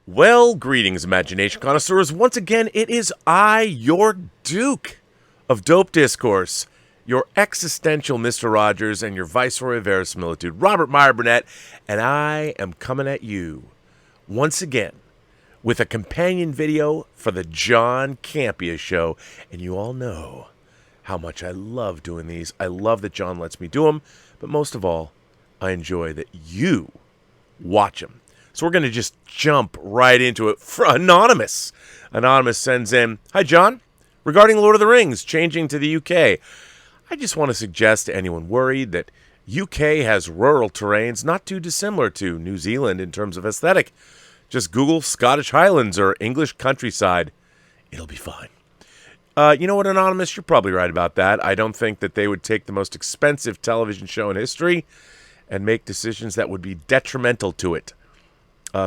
Well, greetings, imagination connoisseurs. Once again, it is I, your Duke of Dope Discourse, your existential Mr. Rogers, and your Viceroy of Verisimilitude, Robert Meyer Burnett, and I am coming at you once again with a companion video for the John Campea Show. And you all know how much I love doing these. I love that John lets me do them, but most of all, I enjoy that you watch them. So we're going to just jump right into it for Anonymous. Anonymous sends in, "Hi, John. Regarding Lord of the Rings changing to the UK, I just want to suggest to anyone worried that UK has rural terrains not too dissimilar to New Zealand in terms of aesthetic. Just Google Scottish Highlands or English countryside. It'll be fine." You know what, Anonymous? You're probably right about that. I don't think that they would take the most expensive television show in history and make decisions that would be detrimental to it.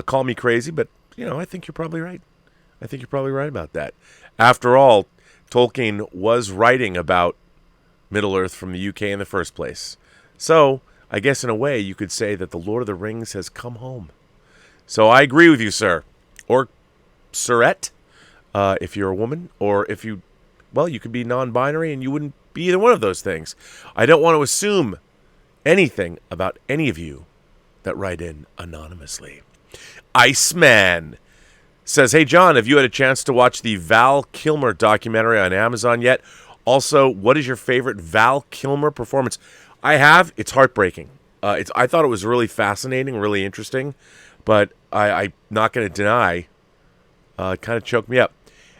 Call me crazy, but, I think you're probably right. I think you're probably right about that. After all, Tolkien was writing about Middle-earth from the UK in the first place. So, I guess in a way, you could say that the Lord of the Rings has come home. So I agree with you, sir. Or sirette, if you're a woman. Or if you could be non-binary and you wouldn't be either one of those things. I don't want to assume anything about any of you that write in anonymously. Iceman says, "Hey, John, have you had a chance to watch the Val Kilmer documentary on Amazon yet? Also, what is your favorite Val Kilmer performance?" I have. It's heartbreaking. I thought it was really fascinating, really interesting, but I'm not going to deny it kind of choked me up.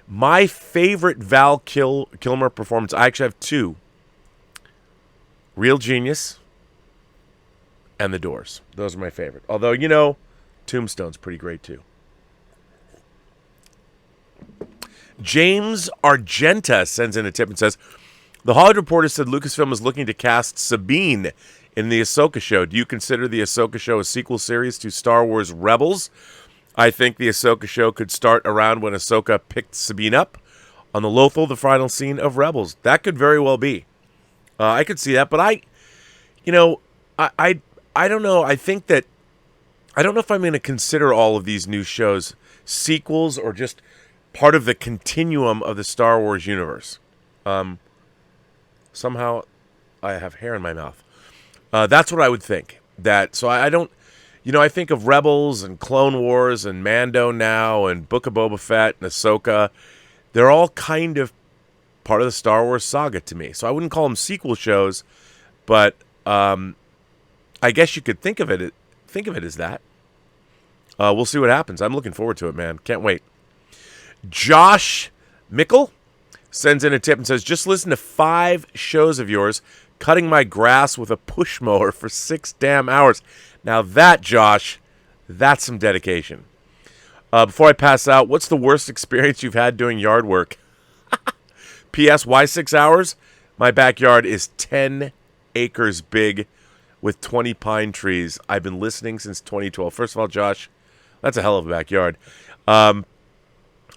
My favorite Val Kilmer performance, I actually have two. Real Genius and The Doors. Those are my favorite. Although, Tombstone's pretty great too. James Argenta sends in a tip and says, "The Hollywood Reporter said Lucasfilm is looking to cast Sabine in the Ahsoka show. Do you consider the Ahsoka show a sequel series to Star Wars Rebels? I think the Ahsoka show could start around when Ahsoka picked Sabine up on the Lothal, the final scene of Rebels. That could very well be. I could see that, but I don't know. I don't know if I'm going to consider all of these new shows sequels or just part of the continuum of the Star Wars universe. Somehow I have hair in my mouth. That's what I would think. I don't, I think of Rebels and Clone Wars and Mando now and Book of Boba Fett and Ahsoka. They're all kind of part of the Star Wars saga to me. So I wouldn't call them sequel shows, but I guess you could think of it as that. We'll see what happens. I'm looking forward to it, man. Can't wait. Josh Mickle sends in a tip and says, "Just listen to 5 shows of yours cutting my grass with a push mower for 6 damn hours." Now that, Josh, that's some dedication. Before I pass out, what's the worst experience you've had doing yard work? P.S. Why 6 hours? My backyard is 10 acres big with 20 pine trees. I've been listening since 2012. First of all, Josh, that's a hell of a backyard.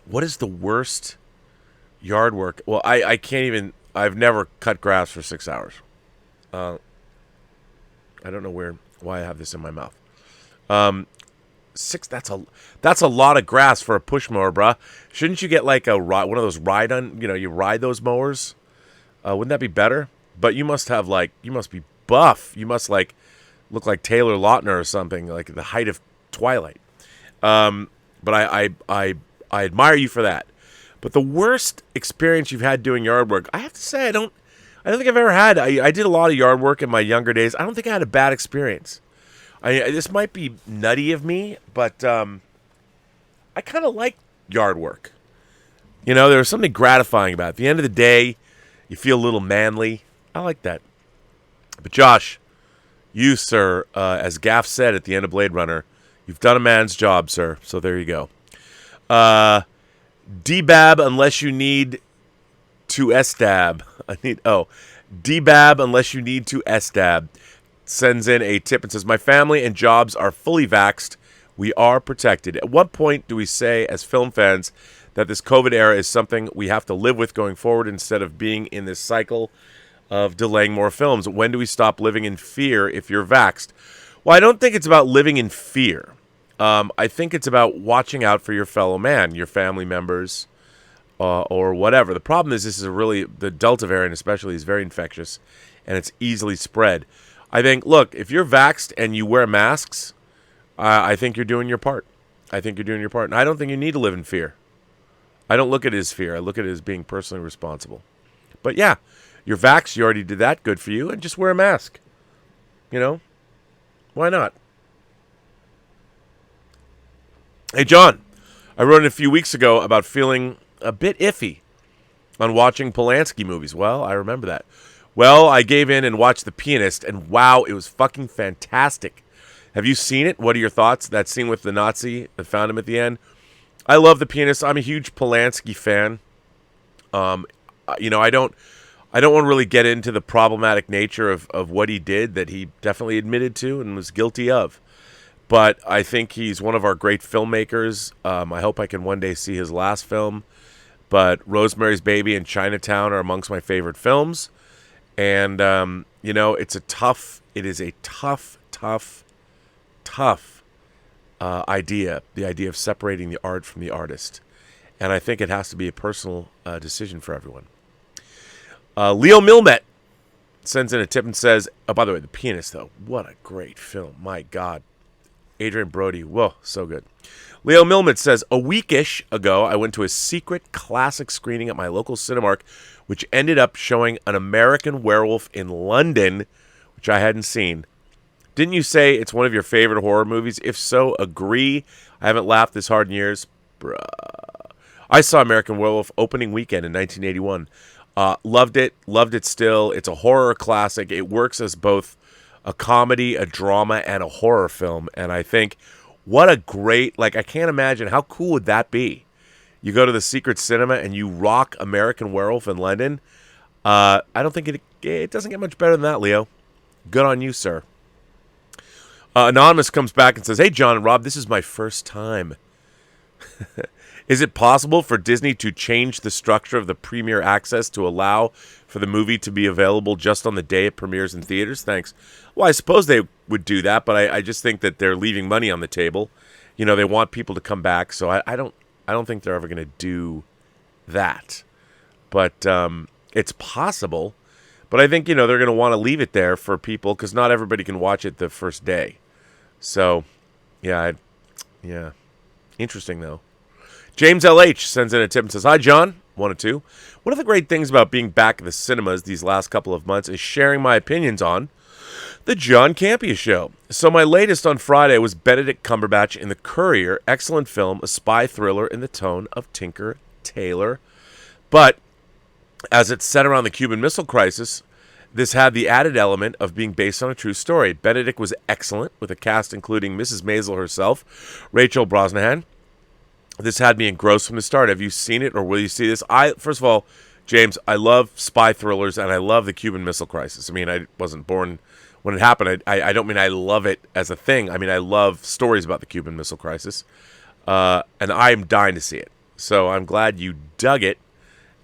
What is the worst yard work? Well, I can't even. I've never cut grass for 6 hours. I don't know why I have this in my mouth. 6. That's a lot of grass for a push mower, bruh. Shouldn't you get like one of those you ride those mowers? Wouldn't that be better? But you must be buff. You must look like Taylor Lautner or something, like the height of Twilight. But I admire you for that. But the worst experience you've had doing yard work, I have to say, I don't think I've ever had. I did a lot of yard work in my younger days. I don't think I had a bad experience. This might be nutty of me, but I kind of like yard work. There's something gratifying about it. At the end of the day, you feel a little manly. I like that. But Josh, you, sir, as Gaff said at the end of Blade Runner, you've done a man's job, sir. So there you go. DBAB unless you need to SDAB. DBAB unless you need to SDAB sends in a tip and says, "My family and jobs are fully vaxxed. We are protected. At what point do we say as film fans that this COVID era is something we have to live with going forward instead of being in this cycle of delaying more films? When do we stop living in fear if you're vaxxed?" Well, I don't think it's about living in fear. I think it's about watching out for your fellow man, your family members, or whatever. The problem is the Delta variant especially is very infectious, and it's easily spread. I think, look, if you're vaxxed and you wear masks, I think you're doing your part. And I don't think you need to live in fear. I don't look at it as fear. I look at it as being personally responsible. But yeah, you're vaxxed. You already did that. Good for you. And just wear a mask. Why not? Hey, John, I wrote in a few weeks ago about feeling a bit iffy on watching Polanski movies. Well, I remember that. Well, I gave in and watched The Pianist, and wow, it was fucking fantastic. Have you seen it? What are your thoughts? That scene with the Nazi that found him at the end? I love The Pianist. I'm a huge Polanski fan. I don't want to really get into the problematic nature of what he did that he definitely admitted to and was guilty of. But I think he's one of our great filmmakers. I hope I can one day see his last film. But Rosemary's Baby and Chinatown are amongst my favorite films. And, it is a tough idea, the idea of separating the art from the artist. And I think it has to be a personal decision for everyone. Leo Milmet sends in a tip and says, oh, by the way, The Pianist, though, what a great film. My God. Adrian Brody, whoa, so good. Leo Milmet says, a weekish ago, I went to a secret classic screening at my local Cinemark, which ended up showing An American Werewolf in London, which I hadn't seen. Didn't you say it's one of your favorite horror movies? If so, agree. I haven't laughed this hard in years. Bruh. I saw American Werewolf opening weekend in 1981. Loved it still. It's a horror classic. It works as both a comedy, a drama, and a horror film. And I think, what a great, I can't imagine, how cool would that be? You go to the secret cinema and you rock American Werewolf in London. I don't think it doesn't get much better than that, Leo. Good on you, sir. Anonymous comes back and says, hey, John and Rob, this is my first time. Is it possible for Disney to change the structure of the premiere access to allow for the movie to be available just on the day it premieres in theaters? Thanks. Well, I suppose they would do that, but I just think that they're leaving money on the table. They want people to come back, so I don't think they're ever going to do that. But it's possible. But I think, they're going to want to leave it there for people because not everybody can watch it the first day. So, yeah. Interesting, though. James LH sends in a tip and says, hi, John. 1 or 2. One of the great things about being back at the cinemas these last couple of months is sharing my opinions on the John Campea Show. So my latest on Friday was Benedict Cumberbatch in The Courier. Excellent film, a spy thriller in the tone of Tinker Tailor. But as it's set around the Cuban Missile Crisis, this had the added element of being based on a true story. Benedict was excellent, with a cast including Mrs. Maisel herself, Rachel Brosnahan. This had me engrossed from the start. Have you seen it, or will you see this? First of all, James, I love spy thrillers, and I love the Cuban Missile Crisis. I mean, I wasn't born when it happened. I don't mean I love it as a thing. I mean, I love stories about the Cuban Missile Crisis, and I'm dying to see it. So I'm glad you dug it.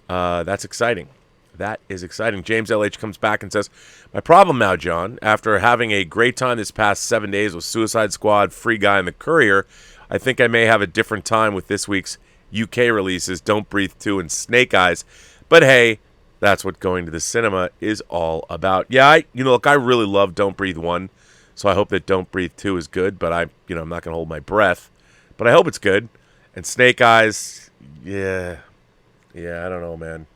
That's exciting. That is exciting. James LH comes back and says, my problem now, John, after having a great time this past 7 days with Suicide Squad, Free Guy, and The Courier, I think I may have a different time with this week's UK releases, Don't Breathe 2 and Snake Eyes. But hey, that's what going to the cinema is all about. Yeah, look, I really love Don't Breathe 1, so I hope that Don't Breathe 2 is good, but I'm not going to hold my breath. But I hope it's good. And Snake Eyes, yeah, I don't know, man.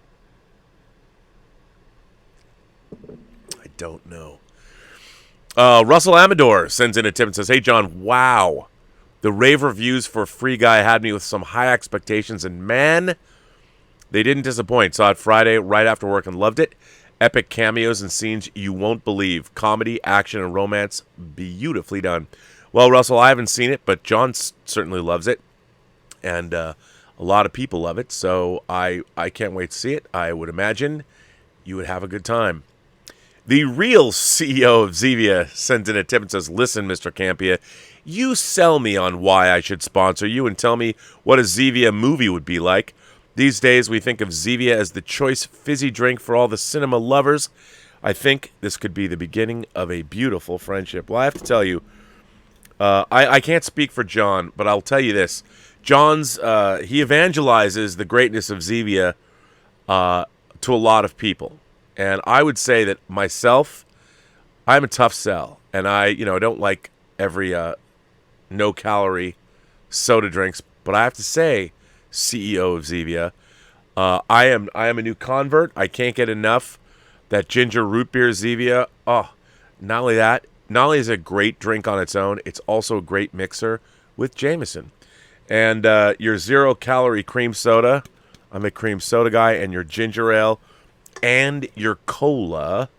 I don't know. Russell Amador sends in a tip and says, hey, John, wow. The rave reviews for Free Guy had me with some high expectations, and man, they didn't disappoint. Saw it Friday right after work and loved it. Epic cameos and scenes you won't believe. Comedy, action, and romance beautifully done. Well, Russell, I haven't seen it, but John certainly loves it, and a lot of people love it, so I can't wait to see it. I would imagine you would have a good time. The real CEO of Zevia sends in a tip and says, listen, Mr. Campea, you sell me on why I should sponsor you and tell me what a Zevia movie would be like. These days, we think of Zevia as the choice fizzy drink for all the cinema lovers. I think this could be the beginning of a beautiful friendship. Well, I have to tell you, I can't speak for John, but I'll tell you this. John's, he evangelizes the greatness of Zevia to a lot of people. And I would say that myself, I'm a tough sell. And I don't like every no-calorie soda drinks. But I have to say, CEO of Zevia, I am a new convert. I can't get enough. That ginger root beer Zevia, not only that, not only is it a great drink on its own, it's also a great mixer with Jameson. And your zero-calorie cream soda, I'm a cream soda guy, and your ginger ale and your cola,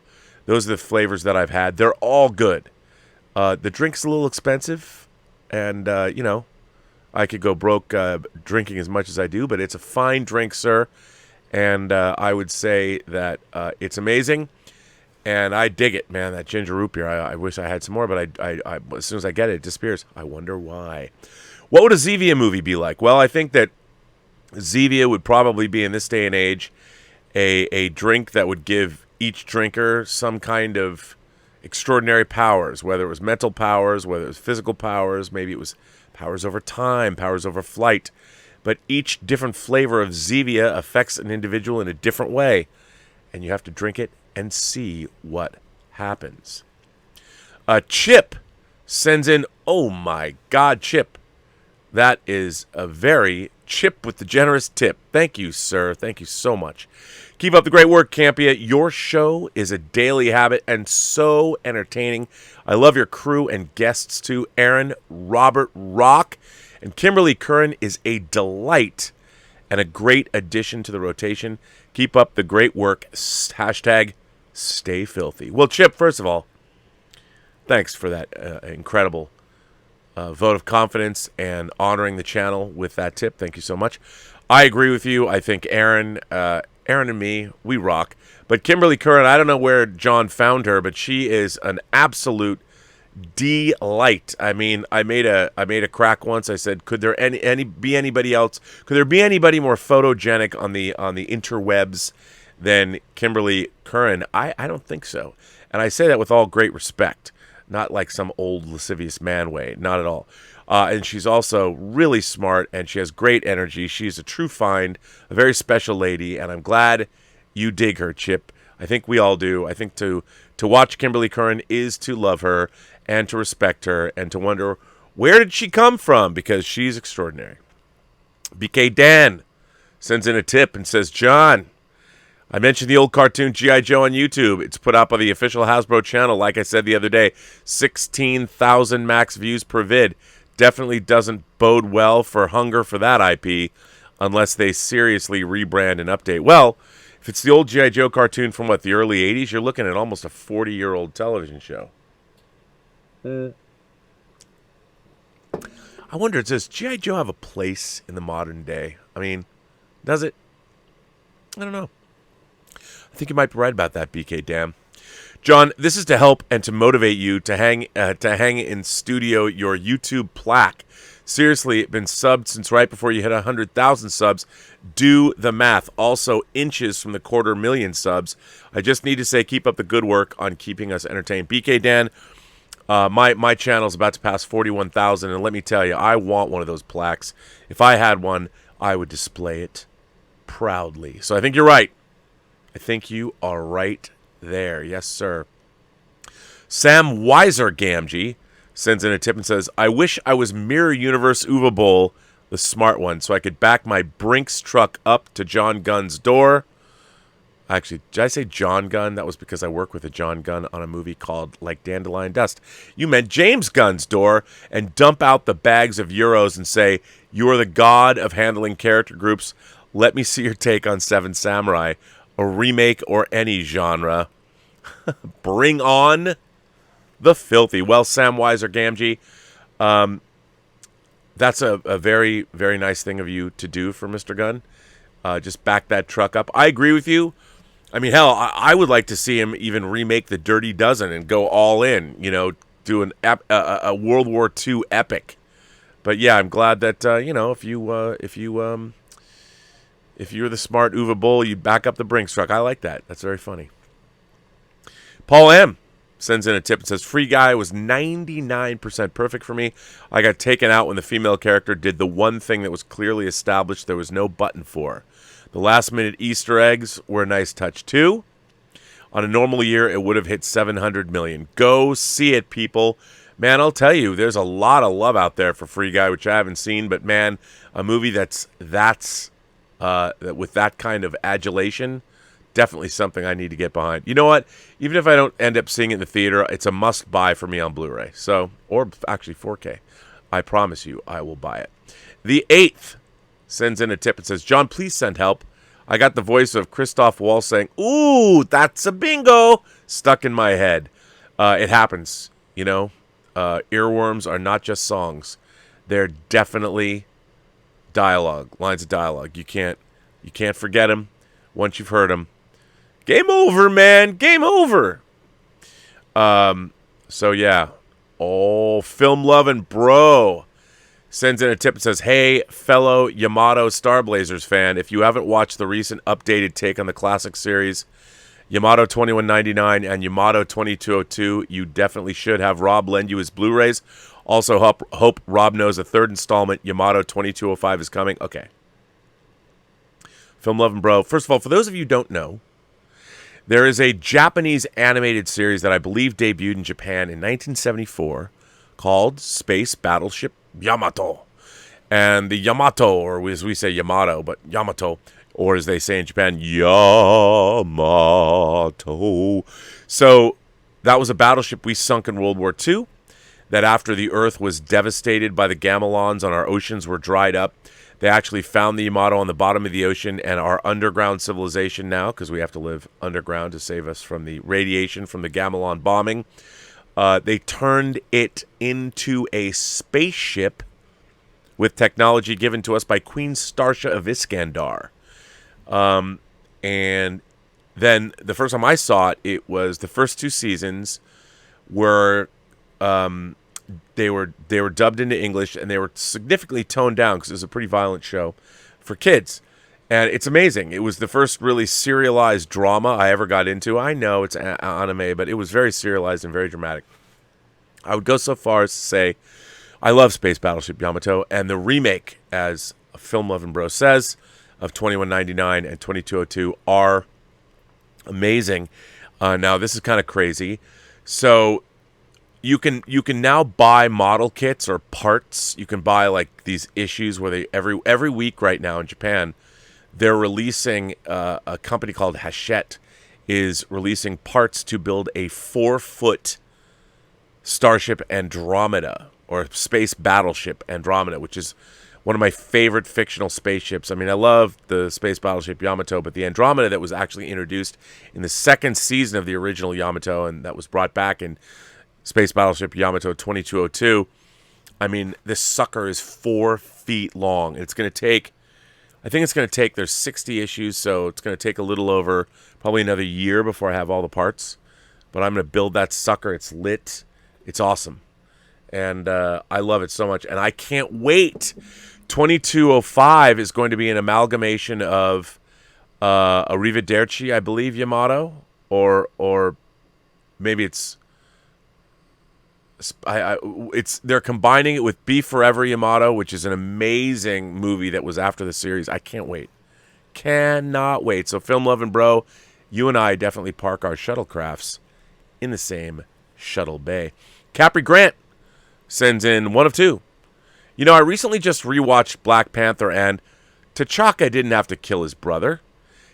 those are the flavors that I've had. They're all good. The drink's a little expensive, and, I could go broke drinking as much as I do, but it's a fine drink, sir. And I would say that it's amazing, and I dig it, man. That ginger root beer. I wish I had some more, but I as soon as I get it, it disappears. I wonder why. What would a Zevia movie be like? Well, I think that Zevia would probably be, in this day and age, a drink that would give each drinker some kind of extraordinary powers, whether it was mental powers, whether it was physical powers, maybe it was powers over time, powers over flight. But each different flavor of Zevia affects an individual in a different way. And you have to drink it and see what happens. Chip sends in, oh my God, Chip. That is a very Chip with the generous tip. Thank you, sir. Thank you so much. Keep up the great work, Campea. Your show is a daily habit and so entertaining. I love your crew and guests too. Aaron, Robert, Rock, and Kimberly Curran is a delight and a great addition to the rotation. Keep up the great work. Hashtag stay filthy. Well, Chip, first of all, thanks for that incredible vote of confidence and honoring the channel with that tip. Thank you so much. I agree with you. I think Aaron and me, we rock. But Kimberly Curran, I don't know where John found her, but she is an absolute delight. I mean, I made a crack once. I said, could there be anybody else? Could there be anybody more photogenic on the interwebs than Kimberly Curran? I don't think so. And I say that with all great respect, not like some old lascivious man way, not at all. And she's also really smart, and she has great energy. She's a true find, a very special lady, and I'm glad you dig her, Chip. I think we all do. I think to watch Kimberly Curran is to love her and to respect her and to wonder, where did she come from? Because she's extraordinary. BK Dan sends in a tip and says, John, I mentioned the old cartoon G.I. Joe on YouTube. It's put out by the official Hasbro channel. Like I said the other day, 16,000 max views per vid. Definitely doesn't bode well for hunger for that IP unless they seriously rebrand and update. Well, if it's the old G.I. Joe cartoon from, the early 80s, you're looking at almost a 40-year-old television show. I wonder, does G.I. Joe have a place in the modern day? I mean, does it? I don't know. I think you might be right about that, BK Dam. John, this is to help and to motivate you to hang in studio your YouTube plaque. Seriously, it's been subbed since right before you hit 100,000 subs. Do the math. Also, inches from the 250,000 subs. I just need to say, keep up the good work on keeping us entertained. BK Dan, my channel's about to pass 41,000, and let me tell you, I want one of those plaques. If I had one, I would display it proudly. So I think you're right. I think you are right there. Yes, sir. Sam Weiser Gamgee sends in a tip and says, I wish I was Mirror Universe Uva Bowl, the smart one, so I could back my Brinks truck up to John Gunn's door. Actually, did I say John Gunn? That was because I work with a John Gunn on a movie called Like Dandelion Dust. You meant James Gunn's door, and dump out the bags of euros and say, you are the god of handling character groups. Let me see your take on Seven Samurai, a remake or any genre. Bring on the filthy. Well, Sam Weiser Gamgee, that's a very, very nice thing of you to do for Mr. Gunn. Just back that truck up. I agree with you. I mean, hell, I would like to see him even remake The Dirty Dozen and go all in, do a World War II epic. But yeah, I'm glad that, if you're the smart Uwe Boll, you back up the Brinks truck. I like that. That's very funny. Paul M. sends in a tip and says, Free Guy was 99% perfect for me. I got taken out when the female character did the one thing that was clearly established there was no button for. The last-minute Easter eggs were a nice touch, too. On a normal year, it would have hit 700 million. Go see it, people. Man, I'll tell you, there's a lot of love out there for Free Guy, which I haven't seen. But, man, a movie that's with that kind of adulation, definitely something I need to get behind. You know what? Even if I don't end up seeing it in the theater, it's a must-buy for me on Blu-ray. So, or actually 4K. I promise you, I will buy it. The 8th sends in a tip and says, John, please send help. I got the voice of Christoph Waltz saying, ooh, that's a bingo, stuck in my head. It happens, you know. Earworms are not just songs. They're definitely dialogue, lines of dialogue. You can't forget them once you've heard them. Game over, man. Game over. So, yeah. Oh, film loving bro sends in a tip and says, hey, fellow Yamato Star Blazers fan, if you haven't watched the recent updated take on the classic series, Yamato 2199 and Yamato 2202, you definitely should have Rob lend you his Blu-rays. Also, hope Rob knows a third installment, Yamato 2205, is coming. Okay. Film loving bro. First of all, for those of you who don't know, there is a Japanese animated series that I believe debuted in Japan in 1974 called Space Battleship Yamato. And the Yamato, or as we say Yamato, but Yamato, or as they say in Japan, Yamato. So that was a battleship we sunk in World War II, that after the Earth was devastated by the Gamelons and our oceans were dried up, they actually found the Yamato on the bottom of the ocean, and our underground civilization now, because we have to live underground to save us from the radiation from the Gamelon bombing, they turned it into a spaceship with technology given to us by Queen Starsha of Iskandar. And then the first time I saw it, it was the first 2 seasons were they were dubbed into English, and they were significantly toned down because it was a pretty violent show for kids. And it's amazing. It was the first really serialized drama I ever got into. I know it's anime, but it was very serialized and very dramatic. I would go so far as to say I love Space Battleship Yamato, and the remake, as a Film Lovin' Bro says, of 2199 and 2202 are amazing. Now, this is kind of crazy. So you can now buy model kits or parts. You can buy like these issues where they every week right now in Japan, they're releasing a company called Hachette is releasing parts to build a 4-foot Starship Andromeda, or Space Battleship Andromeda, which is one of my favorite fictional spaceships. I mean, I love the Space Battleship Yamato, but the Andromeda that was actually introduced in the 2nd season of the original Yamato, and that was brought back in Space Battleship Yamato 2202, I mean, this sucker is 4 feet long. It's going to take, I think it's going to take, there's 60 issues, so it's going to take a little over probably another year before I have all the parts. But I'm going to build that sucker. It's lit. It's awesome. And I love it so much. And I can't wait. 2205 is going to be an amalgamation of Arrivederci, I believe, Yamato. Or maybe it's they're combining it with Be Forever Yamato, which is an amazing movie that was after the series. I can't wait. Cannot wait. So Film Lovin' Bro, you and I definitely park our shuttlecrafts in the same shuttle bay. Capri Grant sends in one of 2. You know, I recently just rewatched Black Panther, and T'Chaka didn't have to kill his brother.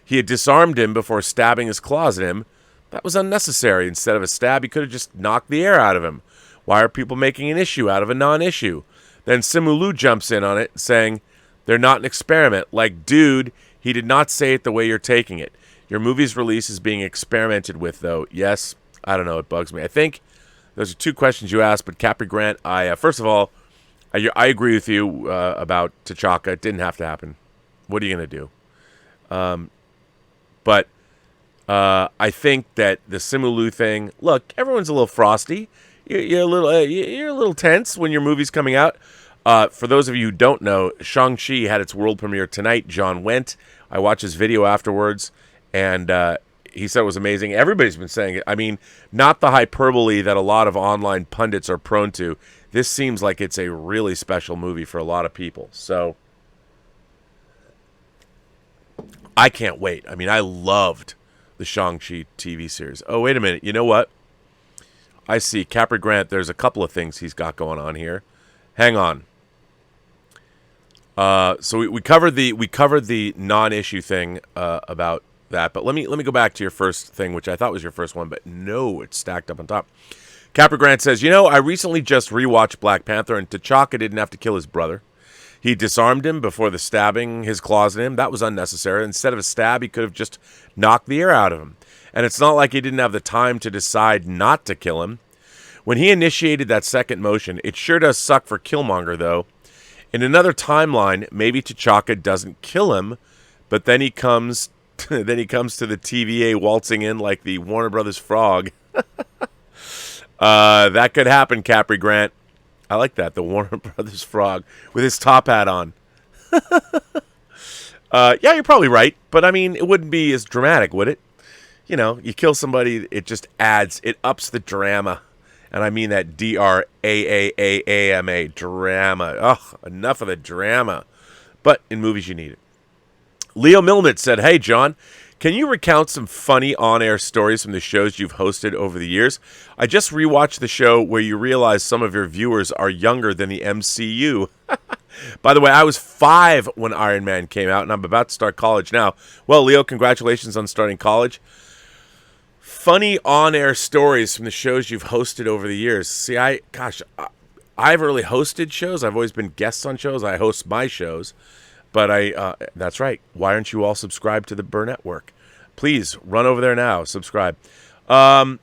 He had disarmed him before stabbing his claws at him. That was unnecessary. Instead of a stab, he could have just knocked the air out of him. Why are people making an issue out of a non-issue? Then Simu Liu jumps in on it, saying, they're not an experiment. Like, dude, he did not say it the way you're taking it. Your movie's release is being experimented with, though. Yes, I don't know, it bugs me. I think those are 2 questions you asked, but Capri Grant, first of all, I agree with you about T'Chaka. It didn't have to happen. What are you going to do? But I think that the Simu Liu thing, look, everyone's a little frosty. You're a little tense when your movie's coming out. For those of you who don't know, Shang-Chi had its world premiere tonight. John went. I watched his video afterwards, and he said it was amazing. Everybody's been saying it. I mean, not the hyperbole that a lot of online pundits are prone to. This seems like it's a really special movie for a lot of people. So I can't wait. I mean, I loved the Shang-Chi TV series. Oh, wait a minute. You know what? I see. Capri Grant, there's a couple of things he's got going on here. Hang on. So we covered the non-issue thing about that, but let me go back to your first thing, which I thought was your first one, but no, it's stacked up on top. Capri Grant says, I recently just rewatched Black Panther, and T'Chaka didn't have to kill his brother. He disarmed him before the stabbing his claws in him. That was unnecessary. Instead of a stab, he could have just knocked the air out of him. And it's not like he didn't have the time to decide not to kill him. When he initiated that second motion, it sure does suck for Killmonger, though. In another timeline, maybe T'Chaka doesn't kill him, but then he comes to the TVA waltzing in like the Warner Brothers frog. That could happen, Capri Grant. I like that, the Warner Brothers frog with his top hat on. Yeah, you're probably right, but I mean, it wouldn't be as dramatic, would it? You kill somebody, it just it ups the drama. And I mean that D-R-A-A-A-A-M-A, drama. Ugh, enough of the drama. But in movies, you need it. Leo Milnett said, "Hey, John, can you recount some funny on-air stories from the shows you've hosted over the years? I just rewatched the show where you realize some of your viewers are younger than the MCU. By the way, I was 5 when Iron Man came out, and I'm about to start college now. Well, Leo, congratulations on starting college. Funny on-air stories from the shows you've hosted over the years. See, I've really hosted shows. I've always been guests on shows. I host my shows. But that's right. Why aren't you all subscribed to the Burnett work? Please, run over there now. Subscribe. I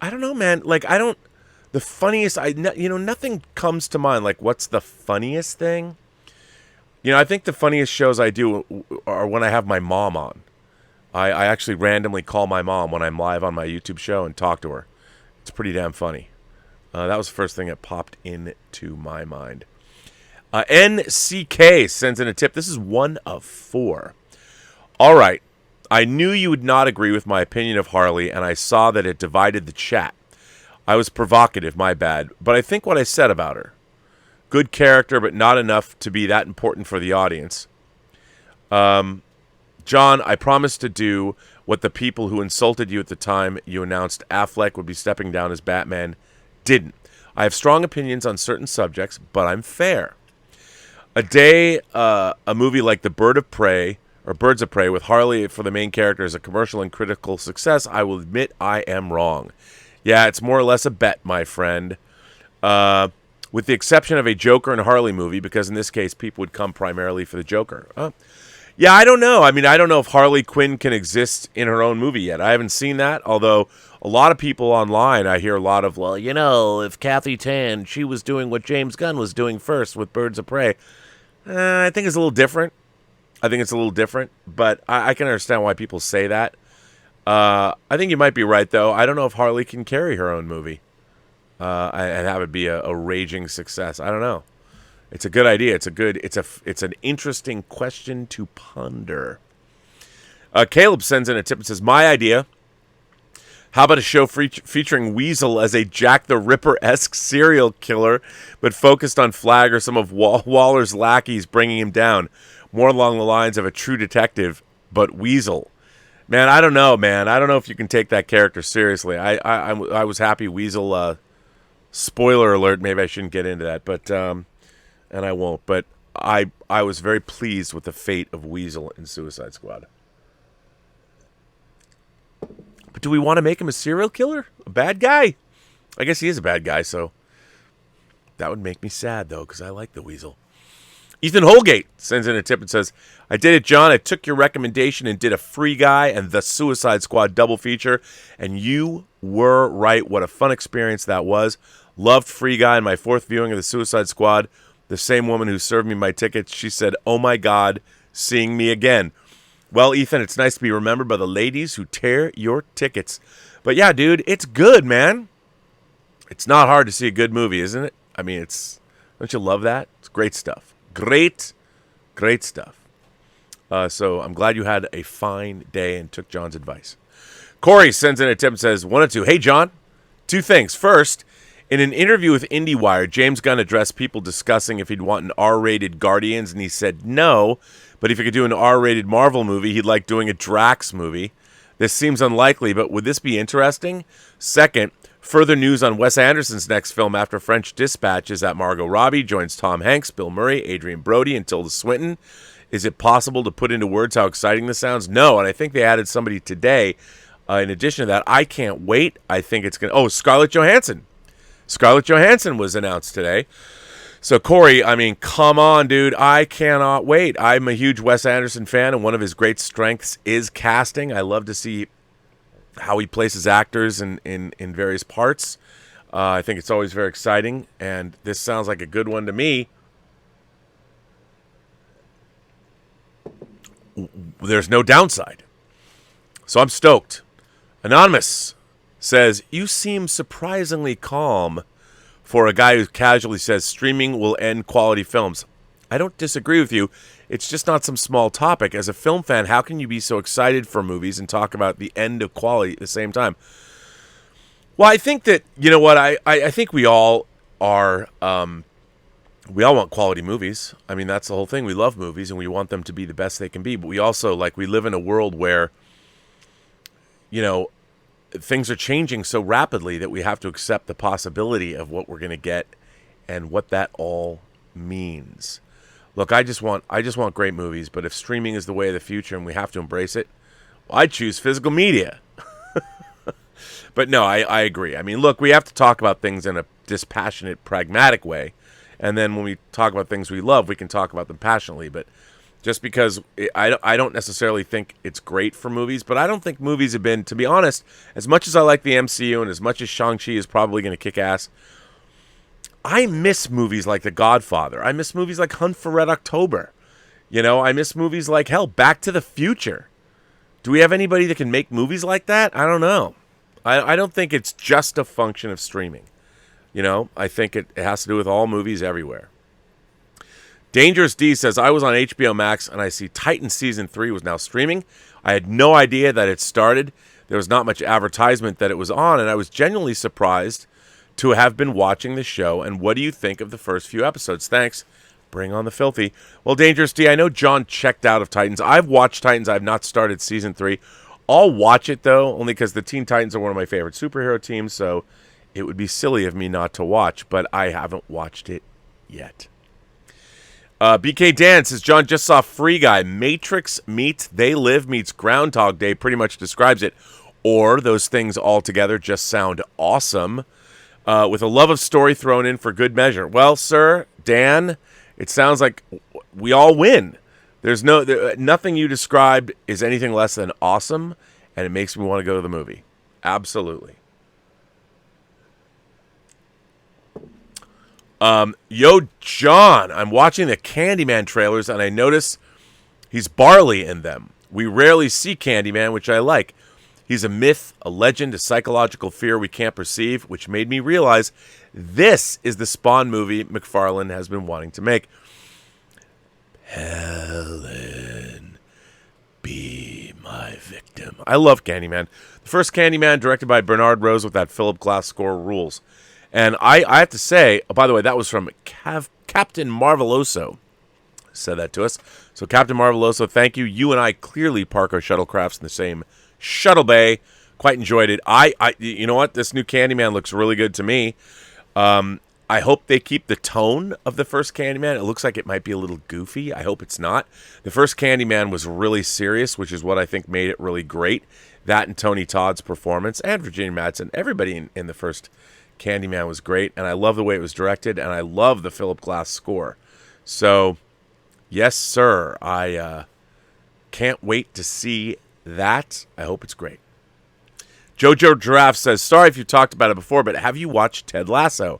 don't know, man. The funniest, nothing comes to mind. Like, what's the funniest thing? I think the funniest shows I do are when I have my mom on. I actually randomly call my mom when I'm live on my YouTube show and talk to her. It's pretty damn funny. That was the first thing that popped into my mind. NCK sends in a tip. This is 1 of 4. All right. I knew you would not agree with my opinion of Harley, and I saw that it divided the chat. I was provocative, my bad. But I think what I said about her. Good character, but not enough to be that important for the audience. John, I promised to do what the people who insulted you at the time you announced Affleck would be stepping down as Batman didn't. I have strong opinions on certain subjects, but I'm fair. A movie like The Birds of Prey with Harley for the main character is a commercial and critical success. I will admit I am wrong. Yeah, it's more or less a bet, my friend. With the exception of a Joker and Harley movie, because in this case, people would come primarily for the Joker. Yeah, I don't know. I mean, I don't know if Harley Quinn can exist in her own movie yet. I haven't seen that, although a lot of people online, I hear a lot of, if Kathy Tan, she was doing what James Gunn was doing first with Birds of Prey. I think it's a little different. But I can understand why people say that. I think you might be right, though. I don't know if Harley can carry her own movie and have it be a raging success. I don't know. It's a good idea. It's an interesting question to ponder. Caleb sends in a tip and says, my idea. How about a show featuring Weasel as a Jack the Ripper-esque serial killer, but focused on Flag or some of Waller's lackeys bringing him down? More along the lines of a true detective, but Weasel. Man, I don't know, man. I don't know if you can take that character seriously. I was happy Weasel, spoiler alert, maybe I shouldn't get into that, but and I won't. But I was very pleased with the fate of Weasel in Suicide Squad. But do we want to make him a serial killer? A bad guy? I guess he is a bad guy, so that would make me sad, though, because I like the Weasel. Ethan Holgate sends in a tip and says, I did it, John. I took your recommendation and did a Free Guy and the Suicide Squad double feature, and you were right. What a fun experience that was. Loved Free Guy in my 4th viewing of the Suicide Squad. The same woman who served me my tickets, she said, oh my God, seeing me again. Well, Ethan, it's nice to be remembered by the ladies who tear your tickets. But yeah, dude, it's good, man. It's not hard to see a good movie, isn't it? I mean, don't you love that? It's great stuff. Great stuff. So I'm glad you had a fine day and took John's advice. Corey sends in a tip and says, 1 or 2. Hey, John, 2 things. First, in an interview with IndieWire, James Gunn addressed people discussing if he'd want an R-rated Guardians, and he said no, but if he could do an R-rated Marvel movie, he'd like doing a Drax movie. This seems unlikely, but would this be interesting? Second, further news on Wes Anderson's next film after French Dispatch is that Margot Robbie joins Tom Hanks, Bill Murray, Adrian Brody, and Tilda Swinton. Is it possible to put into words how exciting this sounds? No, and I think they added somebody today. In addition to that, I can't wait. I think it's going to... Oh, Scarlett Johansson. Scarlett Johansson was announced today. So, Corey, I mean, come on, dude. I cannot wait. I'm a huge Wes Anderson fan, and one of his great strengths is casting. I love to see how he places actors in various parts. I think it's always very exciting, and this sounds like a good one to me. There's no downside. So I'm stoked. Anonymous says, you seem surprisingly calm for a guy who casually says streaming will end quality films. I don't disagree with you. It's just not some small topic. As a film fan, how can you be so excited for movies and talk about the end of quality at the same time? Well, I think that, you know what, I think we all are, we all want quality movies. I mean, that's the whole thing. We love movies and we want them to be the best they can be. But we also, we live in a world where, things are changing so rapidly that we have to accept the possibility of what we're going to get and what that all means. Look, I just want great movies, but if streaming is the way of the future and we have to embrace it, well, I'd choose physical media. But no, I agree. I mean, look, we have to talk about things in a dispassionate, pragmatic way. And then when we talk about things we love, we can talk about them passionately. But just because I don't necessarily think it's great for movies, but I don't think movies have been, to be honest, as much as I like the MCU and as much as Shang-Chi is probably going to kick ass, I miss movies like The Godfather. I miss movies like Hunt for Red October. I miss movies like, hell, Back to the Future. Do we have anybody that can make movies like that? I don't know. I don't think it's just a function of streaming. I think it has to do with all movies everywhere. Dangerous D says, I was on HBO Max and I see Titan Season 3 was now streaming. I had no idea that it started. There was not much advertisement that it was on, and I was genuinely surprised to have been watching the show. And what do you think of the first few episodes? Thanks. Bring on the filthy. Well, Dangerous D, I know John checked out of Titans. I've watched Titans. I've not started Season 3. I'll watch it, though, only because the Teen Titans are one of my favorite superhero teams, so it would be silly of me not to watch, but I haven't watched it yet. BK Dan says, John just saw Free Guy. Matrix meets They Live meets Groundhog Day pretty much describes it. Or those things all together just sound awesome. With a love of story thrown in for good measure. Well, sir, Dan, it sounds like we all win. There's nothing you described is anything less than awesome, and it makes me want to go to the movie. Absolutely. Yo, John, I'm watching the Candyman trailers, and I notice he's Barley in them. We rarely see Candyman, which I like. He's a myth, a legend, a psychological fear we can't perceive, which made me realize this is the Spawn movie McFarlane has been wanting to make. Helen, be my victim. I love Candyman. The first Candyman, directed by Bernard Rose with that Philip Glass score, rules. And I have to say, oh, by the way, that was from Captain Marveloso. Said that to us. So Captain Marveloso, thank you. You and I clearly park our shuttlecrafts in the same shuttle bay. Quite enjoyed it. You know what? This new Candyman looks really good to me. I hope they keep the tone of the first Candyman. It looks like it might be a little goofy. I hope it's not. The first Candyman was really serious, which is what I think made it really great. That and Tony Todd's performance and Virginia Madsen. Everybody in the first Candyman was great, and I love the way it was directed, and I love the Philip Glass score. So, yes, sir. I can't wait to see that. I hope it's great. Jojo Giraffe says, sorry if you talked about it before, but have you watched Ted Lasso?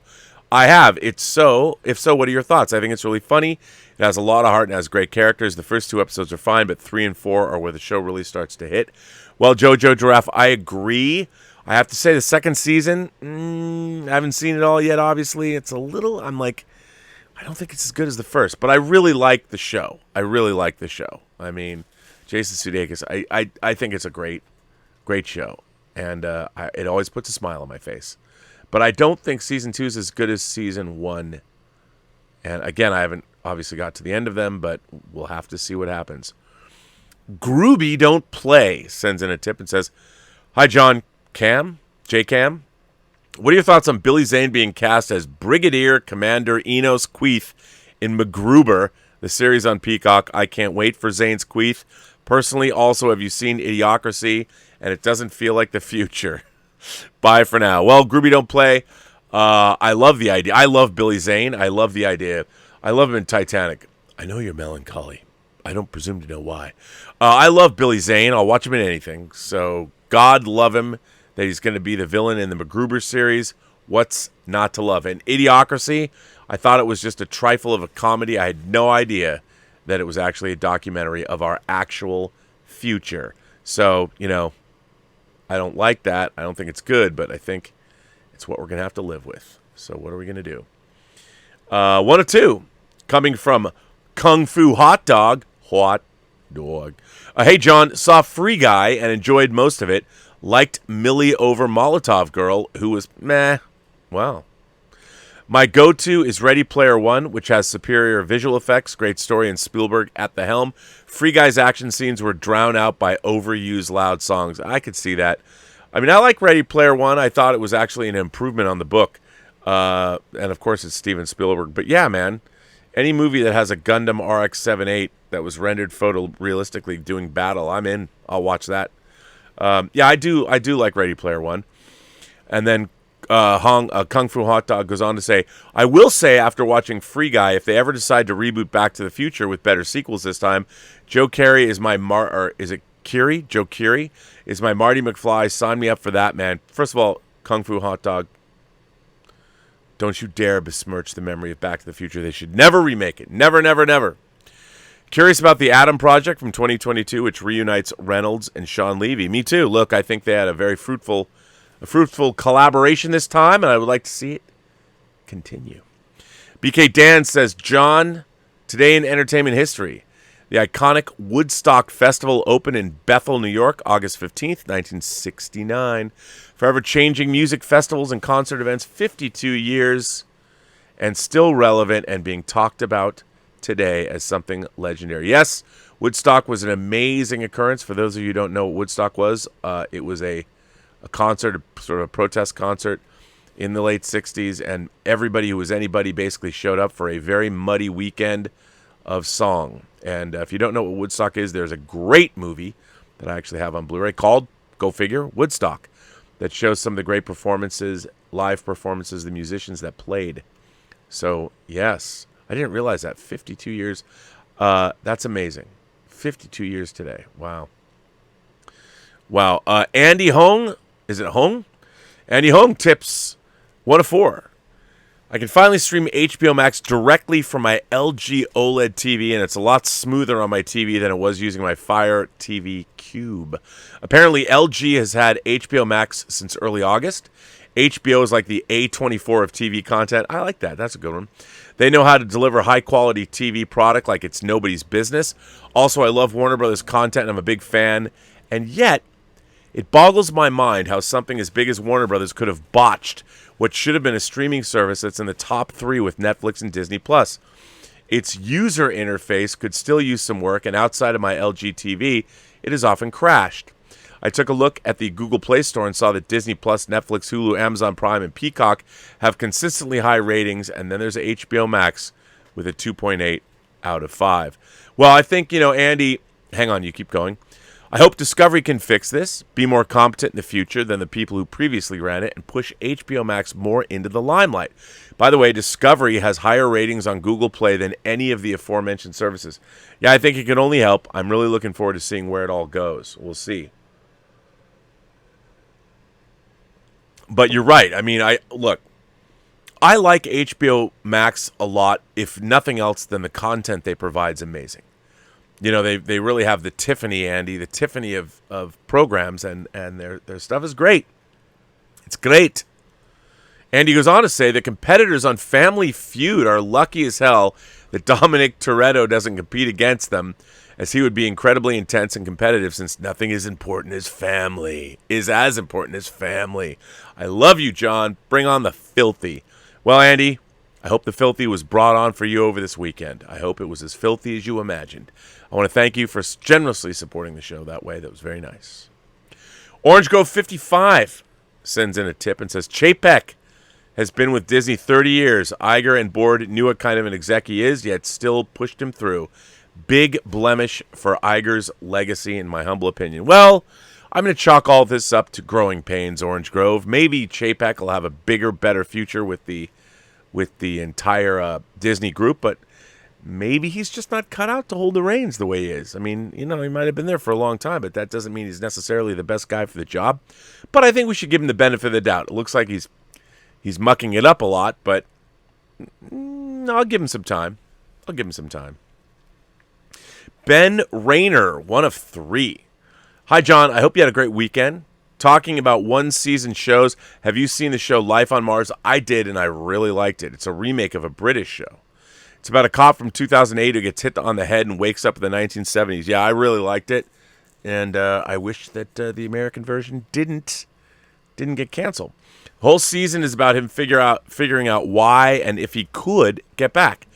I have. If so, what are your thoughts? I think it's really funny. It has a lot of heart and has great characters. The first 2 episodes are fine, but 3 and 4 are where the show really starts to hit. Well, Jojo Giraffe, I agree. I have to say the second season, I haven't seen it all yet, obviously. It's a little, I don't think it's as good as the first, but I really like the show. I mean, Jason Sudeikis, I think it's a great show. and it always puts a smile on my face. But I don't think season 2 is as good as season 1. And again, I haven't obviously got to the end of them, but we'll have to see what happens. Groovy Don't Play sends in a tip and says, "Hi, John J Cam. What are your thoughts on Billy Zane being cast as Brigadier Commander Enos Queeth in MacGruber, the series on Peacock? I can't wait for Zane's Queeth. Personally, also, have you seen Idiocracy? And it doesn't feel like the future. Bye for now." Well, Groovy Don't Play. I love the idea. I love Billy Zane. I love the idea. I love him in Titanic. I know you're melancholy. I don't presume to know why. I love Billy Zane. I'll watch him in anything. So God love him that he's going to be the villain in the MacGruber series. What's not to love? And Idiocracy, I thought it was just a trifle of a comedy. I had no idea that it was actually a documentary of our actual future. So, I don't like that. I don't think it's good, but I think it's what we're going to have to live with. So what are we going to do? One of two, coming from Kung Fu Hot Dog. Hot dog. Hey, John, saw Free Guy and enjoyed most of it. Liked Millie over Molotov Girl, who was meh. Wow. My go-to is Ready Player One, which has superior visual effects, great story, and Spielberg at the helm. Free Guy's action scenes were drowned out by overused loud songs. I could see that. I mean, I like Ready Player One. I thought it was actually an improvement on the book. And, of course, it's Steven Spielberg. But, yeah, man, any movie that has a Gundam RX-78 that was rendered photorealistically doing battle, I'm in. I'll watch that. I do like Ready Player One. And then Kung Fu Hot Dog goes on to say, I will say after watching Free Guy, if they ever decide to reboot Back to the Future with better sequels this time, Joe Keery is my Joe Keery is my Marty McFly. Sign me up for that, man. First of all, Kung Fu Hot Dog, don't you dare besmirch the memory of Back to the Future. They should never remake it. Never, never, never. Curious about the Adam Project from 2022, which reunites Reynolds and Sean Levy. Me too. Look, I think they had a very fruitful collaboration this time, and I would like to see it continue. BK Dan says, John, today in entertainment history, the iconic Woodstock Festival opened in Bethel, New York, August 15th, 1969. Forever changing music festivals and concert events, 52 years, and still relevant and being talked about today as something legendary. Yes, Woodstock was an amazing occurrence. For those of you who don't know what Woodstock was, it was a concert, sort of a protest concert in the late 60s, and everybody who was anybody basically showed up for a very muddy weekend of song. And if you don't know what Woodstock is, there's a great movie that I actually have on Blu-ray called, go figure, Woodstock, that shows some of the great performances, live performances, the musicians that played. So, yes, I didn't realize that. 52 years. That's amazing. 52 years today. Wow. Wow. Andy Hong. Is it Hong? Andy Hong tips 1 of 4. I can finally stream HBO Max directly from my LG OLED TV, and it's a lot smoother on my TV than it was using my Fire TV Cube. Apparently, LG has had HBO Max since early August. HBO is like the A24 of TV content. I like that. That's a good one. They know how to deliver high-quality TV product like it's nobody's business. Also, I love Warner Brothers content, and I'm a big fan. And yet, it boggles my mind how something as big as Warner Brothers could have botched what should have been a streaming service that's in the top 3 with Netflix and Disney+. Its user interface could still use some work, and outside of my LG TV, it has often crashed. I took a look at the Google Play Store and saw that Disney+, Netflix, Hulu, Amazon Prime, and Peacock have consistently high ratings, and then there's HBO Max with a 2.8 out of 5. Well, I think, Andy, hang on, you keep going. I hope Discovery can fix this, be more competent in the future than the people who previously ran it, and push HBO Max more into the limelight. By the way, Discovery has higher ratings on Google Play than any of the aforementioned services. Yeah, I think it can only help. I'm really looking forward to seeing where it all goes. We'll see. But you're right. I mean, I like HBO Max a lot, if nothing else than the content they provide is amazing. They really have the Tiffany, Andy, the Tiffany of programs, and their stuff is great. It's great. Andy goes on to say the competitors on Family Feud are lucky as hell that Dominic Toretto doesn't compete against them, as he would be incredibly intense and competitive since nothing is as important as family. I love you, John. Bring on the filthy. Well, Andy, I hope the filthy was brought on for you over this weekend. I hope it was as filthy as you imagined. I want to thank you for generously supporting the show that way. That was very nice. Orange Grove 55 sends in a tip and says, Chapek has been with Disney 30 years. Iger and Board knew what kind of an exec he is, yet still pushed him through. Big blemish for Iger's legacy, in my humble opinion. Well, I'm going to chalk all this up to growing pains, Orange Grove. Maybe Chapek will have a bigger, better future with the entire Disney group, but maybe he's just not cut out to hold the reins the way he is. I mean, he might have been there for a long time, but that doesn't mean he's necessarily the best guy for the job. But I think we should give him the benefit of the doubt. It looks like he's mucking it up a lot, but I'll give him some time. Ben Rayner, 1 of 3. Hi, John. I hope you had a great weekend. Talking about one-season shows, have you seen the show Life on Mars? I did, and I really liked it. It's a remake of a British show. It's about a cop from 2008 who gets hit on the head and wakes up in the 1970s. Yeah, I really liked it, and I wish that the American version didn't get canceled. The whole season is about him figuring out why and if he could get back.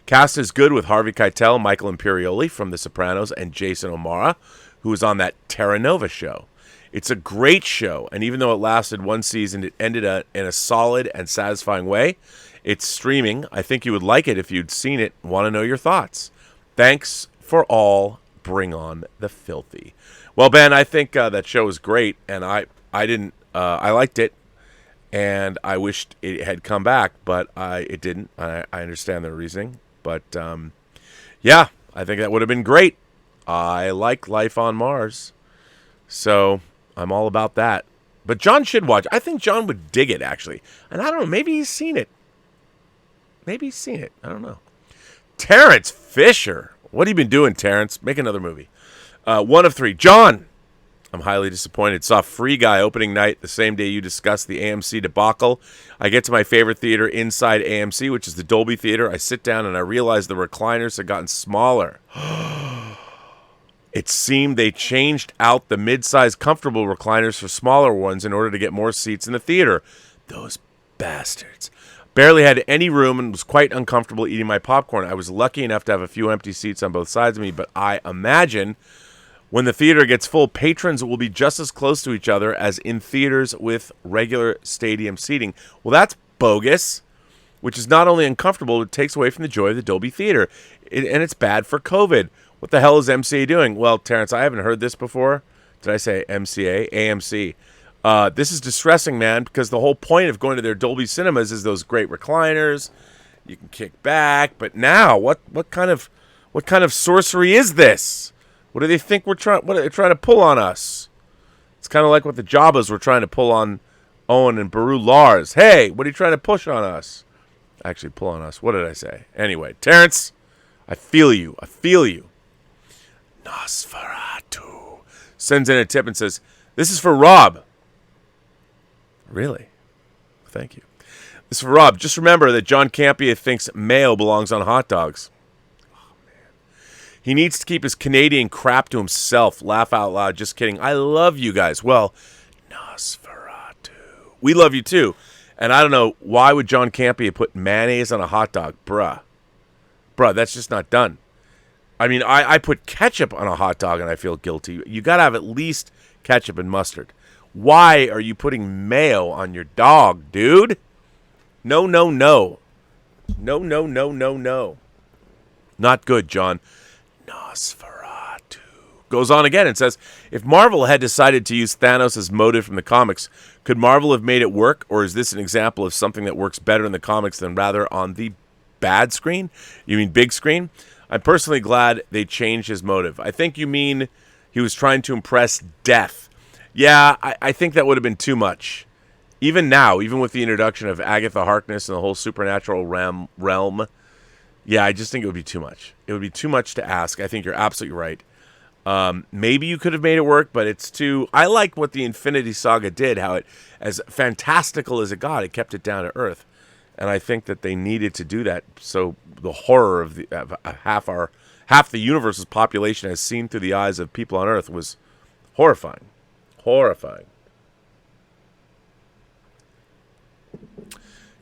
Cast is good with Harvey Keitel, Michael Imperioli from The Sopranos, and Jason O'Mara, who was on that Terra Nova show. It's a great show, and even though it lasted one season, it ended in a solid and satisfying way. It's streaming. I think you would like it if you'd seen it. Want to know your thoughts. Thanks for all. Bring on the filthy. Well, Ben, I think that show was great, and I liked it, and I wished it had come back, but it didn't. I understand the reasoning, but yeah, I think that would have been great. I like Life on Mars, so I'm all about that. But John should watch. I think John would dig it, actually. And I don't know, maybe he's seen it. I don't know. Terrence Fisher. What have you been doing, Terrence? Make another movie. 1 of 3. John. I'm highly disappointed. Saw Free Guy opening night the same day you discussed the AMC debacle. I get to my favorite theater inside AMC, which is the Dolby Theater. I sit down and I realize the recliners have gotten smaller. It seemed they changed out the mid-size comfortable recliners for smaller ones in order to get more seats in the theater. Those bastards. Barely had any room and was quite uncomfortable eating my popcorn. I was lucky enough to have a few empty seats on both sides of me, but I imagine when the theater gets full, patrons will be just as close to each other as in theaters with regular stadium seating. Well, that's bogus, which is not only uncomfortable, it takes away from the joy of the Dolby Theater. And it's bad for COVID. What the hell is MCA doing? Well, Terrence, I haven't heard this before. Did I say MCA? AMC. This is distressing, man, because the whole point of going to their Dolby Cinemas is those great recliners. You can kick back. But now, what kind of sorcery is this? What do they think what are they trying to pull on us? It's kind of like what the Jabbas were trying to pull on Owen and Baru Lars. Hey, what are you trying to push on us? Actually, pull on us. What did I say? Anyway, Terrence, I feel you. Nosferatu sends in a tip and says, this is for Rob. Really? Thank you. This is for Rob. Just remember that John Campea thinks mayo belongs on hot dogs. Oh, man. He needs to keep his Canadian crap to himself. Laugh out loud. Just kidding. I love you guys. Well, Nosferatu. We love you too. And I don't know, why would John Campea put mayonnaise on a hot dog? Bruh, that's just not done. I mean, I put ketchup on a hot dog and I feel guilty. You got to have at least ketchup and mustard. Why are you putting mayo on your dog, dude? No. No. Not good, John. Nosferatu. Goes on again and says, if Marvel had decided to use Thanos as motive from the comics, could Marvel have made it work, or is this an example of something that works better in the comics than rather on the bad screen? You mean big screen? I'm personally glad they changed his motive. I think you mean he was trying to impress death. Yeah, I think that would have been too much. Even now, even with the introduction of Agatha Harkness and the whole supernatural realm, yeah, I just think it would be too much. It would be too much to ask. I think you're absolutely right. Maybe you could have made it work, but it's too... I like what the Infinity Saga did, how it, as fantastical as it got, it kept it down to earth. And I think that they needed to do that, so the horror of half half the universe's population as seen through the eyes of people on Earth was horrifying. Horrifying.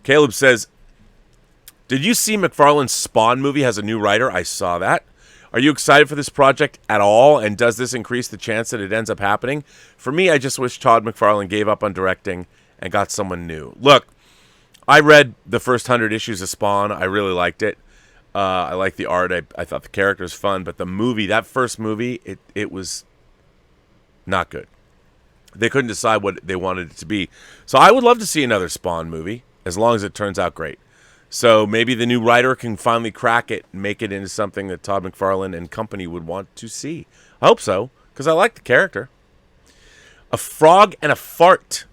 Caleb says, did you see McFarlane's Spawn movie has a new writer? I saw that. Are you excited for this project at all? And does this increase the chance that it ends up happening? For me, I just wish Todd McFarlane gave up on directing and got someone new. Look, I read the first 100 issues of Spawn. I really liked it. I liked the art. I thought the characters fun. But the movie, that first movie, it was not good. They couldn't decide what they wanted it to be. So I would love to see another Spawn movie, as long as it turns out great. So maybe the new writer can finally crack it and make it into something that Todd McFarlane and company would want to see. I hope so, because I like the character. A Frog and a Fart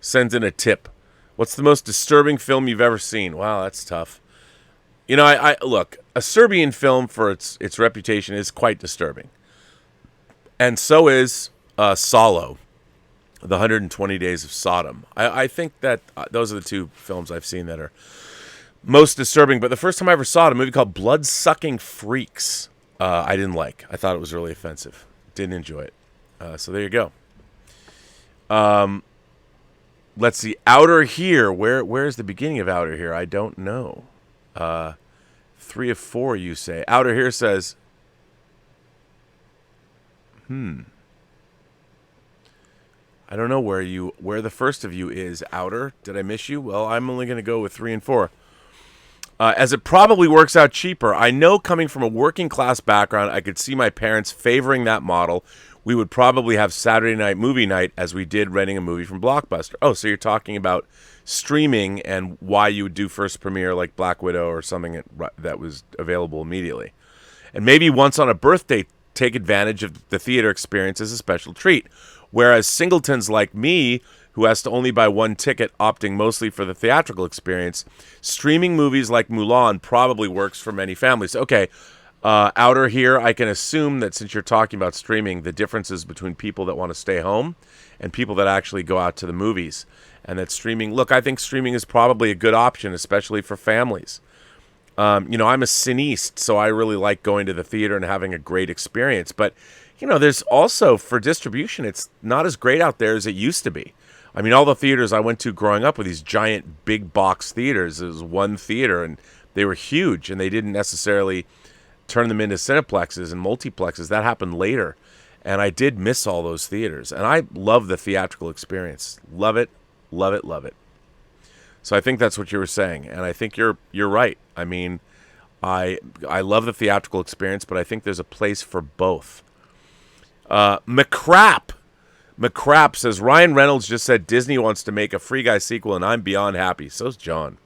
sends in a tip. What's the most disturbing film you've ever seen? Wow, that's tough. You know, I look, a Serbian film for its reputation is quite disturbing. And so is Salo, The 120 Days of Sodom. I think that those are the two films I've seen that are most disturbing. But the first time I ever saw it, a movie called Blood-Sucking Freaks, I didn't like. I thought it was really offensive. Didn't enjoy it. So there you go. Let's see. Outer Here. Where is the beginning of Outer Here? I don't know. 3 of 4, you say. Outer Here says, I don't know where the first of you is. Outer. Did I miss you? Well, I'm only going to go with 3 and 4. As it probably works out cheaper, I know coming from a working class background, I could see my parents favoring that model. We would probably have Saturday night movie night as we did renting a movie from Blockbuster. Oh, so you're talking about streaming and why you would do first premiere like Black Widow or something that was available immediately. And maybe once on a birthday, take advantage of the theater experience as a special treat. Whereas singletons like me, who has to only buy one ticket, opting mostly for the theatrical experience, streaming movies like Mulan probably works for many families. Okay, Outer Here, I can assume that since you're talking about streaming, the differences between people that want to stay home and people that actually go out to the movies. And that streaming, look, I think streaming is probably a good option, especially for families. I'm a cineast, so I really like going to the theater and having a great experience. But, there's also, for distribution, it's not as great out there as it used to be. I mean, all the theaters I went to growing up were these giant big box theaters. It was one theater, and they were huge, and they didn't necessarily turn them into cineplexes and multiplexes. That happened later, and I did miss all those theaters. And I love the theatrical experience. Love it, love it, love it. So I think that's what you were saying, and I think you're right. I mean, I love the theatrical experience, but I think there's a place for both. McCrap says, Ryan Reynolds just said Disney wants to make a Free Guy sequel, and I'm beyond happy. So's John.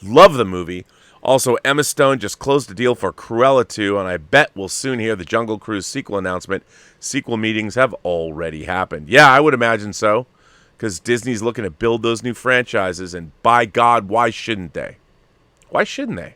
Love the movie. Also, Emma Stone just closed a deal for Cruella 2, and I bet we'll soon hear the Jungle Cruise sequel announcement. Sequel meetings have already happened. Yeah, I would imagine so, because Disney's looking to build those new franchises, and by God, why shouldn't they? Why shouldn't they?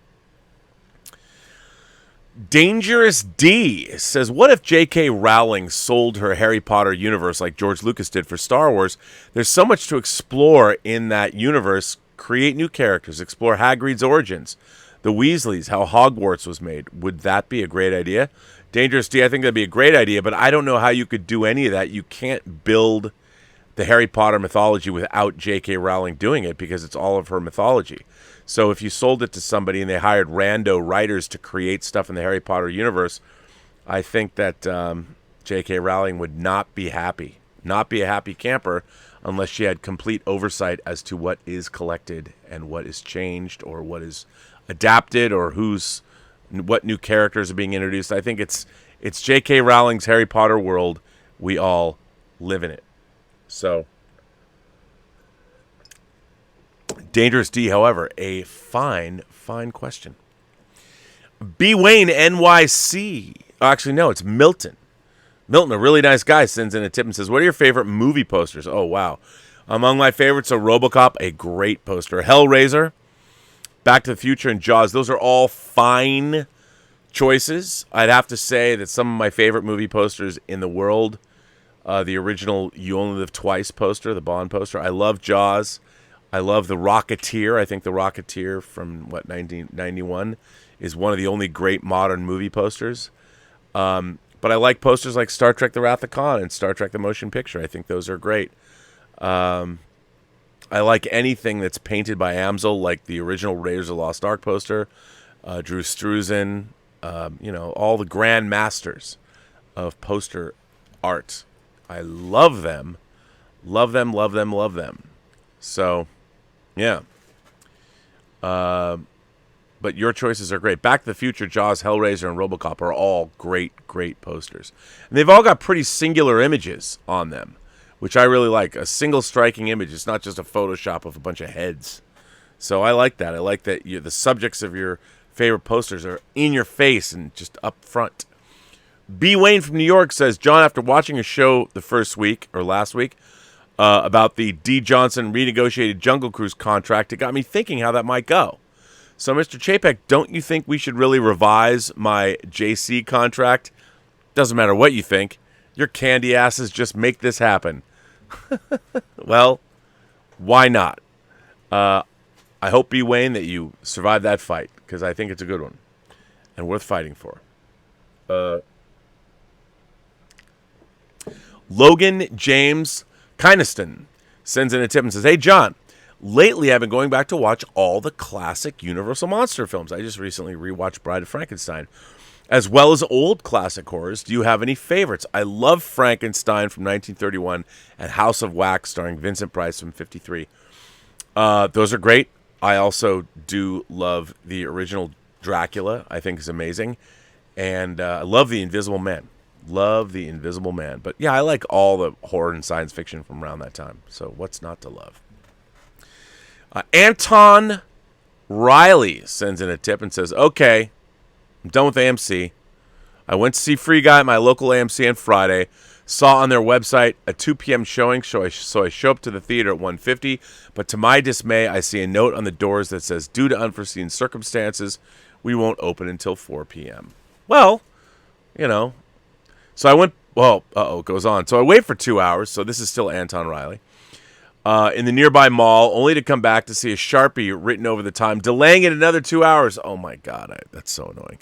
Dangerous D says, what if J.K. Rowling sold her Harry Potter universe like George Lucas did for Star Wars? There's so much to explore in that universe. Create new characters, explore Hagrid's origins, the Weasleys, how Hogwarts was made. Would that be a great idea? Dangerous D, I think that'd be a great idea, but I don't know how you could do any of that. You can't build the Harry Potter mythology without J.K. Rowling doing it, because it's all of her mythology. So if you sold it to somebody and they hired rando writers to create stuff in the Harry Potter universe, I think that J.K. Rowling would not be happy. Not be a happy camper unless she had complete oversight as to what is collected and what is changed or what is adapted or what new characters are being introduced. I think it's J.K. Rowling's Harry Potter world. We all live in it. So, Dangerous D, however, a fine question. B. Wayne NYC. Actually, no, it's Milton. Milton, a really nice guy, sends in a tip and says, what are your favorite movie posters? Oh, wow. Among my favorites are RoboCop, a great poster. Hellraiser, Back to the Future, and Jaws. Those are all fine choices. I'd have to say that some of my favorite movie posters in the world, the original You Only Live Twice poster, the Bond poster. I love Jaws. I love The Rocketeer. I think The Rocketeer from, 1991 is one of the only great modern movie posters. But I like posters like Star Trek The Wrath of Khan and Star Trek The Motion Picture. I think those are great. I like anything that's painted by Amsel, like the original Raiders of the Lost Ark poster, Drew Struzan, all the grand masters of poster art. I love them. Love them, love them, love them. So, yeah. But your choices are great. Back to the Future, Jaws, Hellraiser, and RoboCop are all great, great posters. And they've all got pretty singular images on them, which I really like. A single striking image. It's not just a Photoshop of a bunch of heads. So I like that. I like that the subjects of your favorite posters are in your face and just up front. B. Wayne from New York says, John, after watching a show the first week, or last week, about the D. Johnson renegotiated Jungle Cruise contract, it got me thinking how that might go. So, Mr. Chapek, don't you think we should really revise my JC contract? Doesn't matter what you think. Your candy asses just make this happen. Well, why not? I hope, B. Wayne, that you survive that fight, because I think it's a good one and worth fighting for. Logan James Kynaston sends in a tip and says, hey, John, lately I've been going back to watch all the classic Universal Monster films. I just recently rewatched Bride of Frankenstein, as well as old classic horrors. Do you have any favorites? I love Frankenstein from 1931 and House of Wax starring Vincent Price from 1953. Those are great. I also do love the original Dracula. I think is amazing. And I love The Invisible Man. Love The Invisible Man. But yeah, I like all the horror and science fiction from around that time. So what's not to love? Anton Riley sends in a tip and says, okay, I'm done with AMC. I went to see Free Guy at my local AMC on Friday. Saw on their website a 2 p.m. showing, so I show up to the theater at 1:50. But to my dismay, I see a note on the doors that says, due to unforeseen circumstances, we won't open until 4 p.m. Well, so I went, it goes on. So I wait for 2 hours, so this is still Anton Riley, in the nearby mall, only to come back to see a Sharpie written over the time, delaying it another 2 hours. Oh my God, that's so annoying.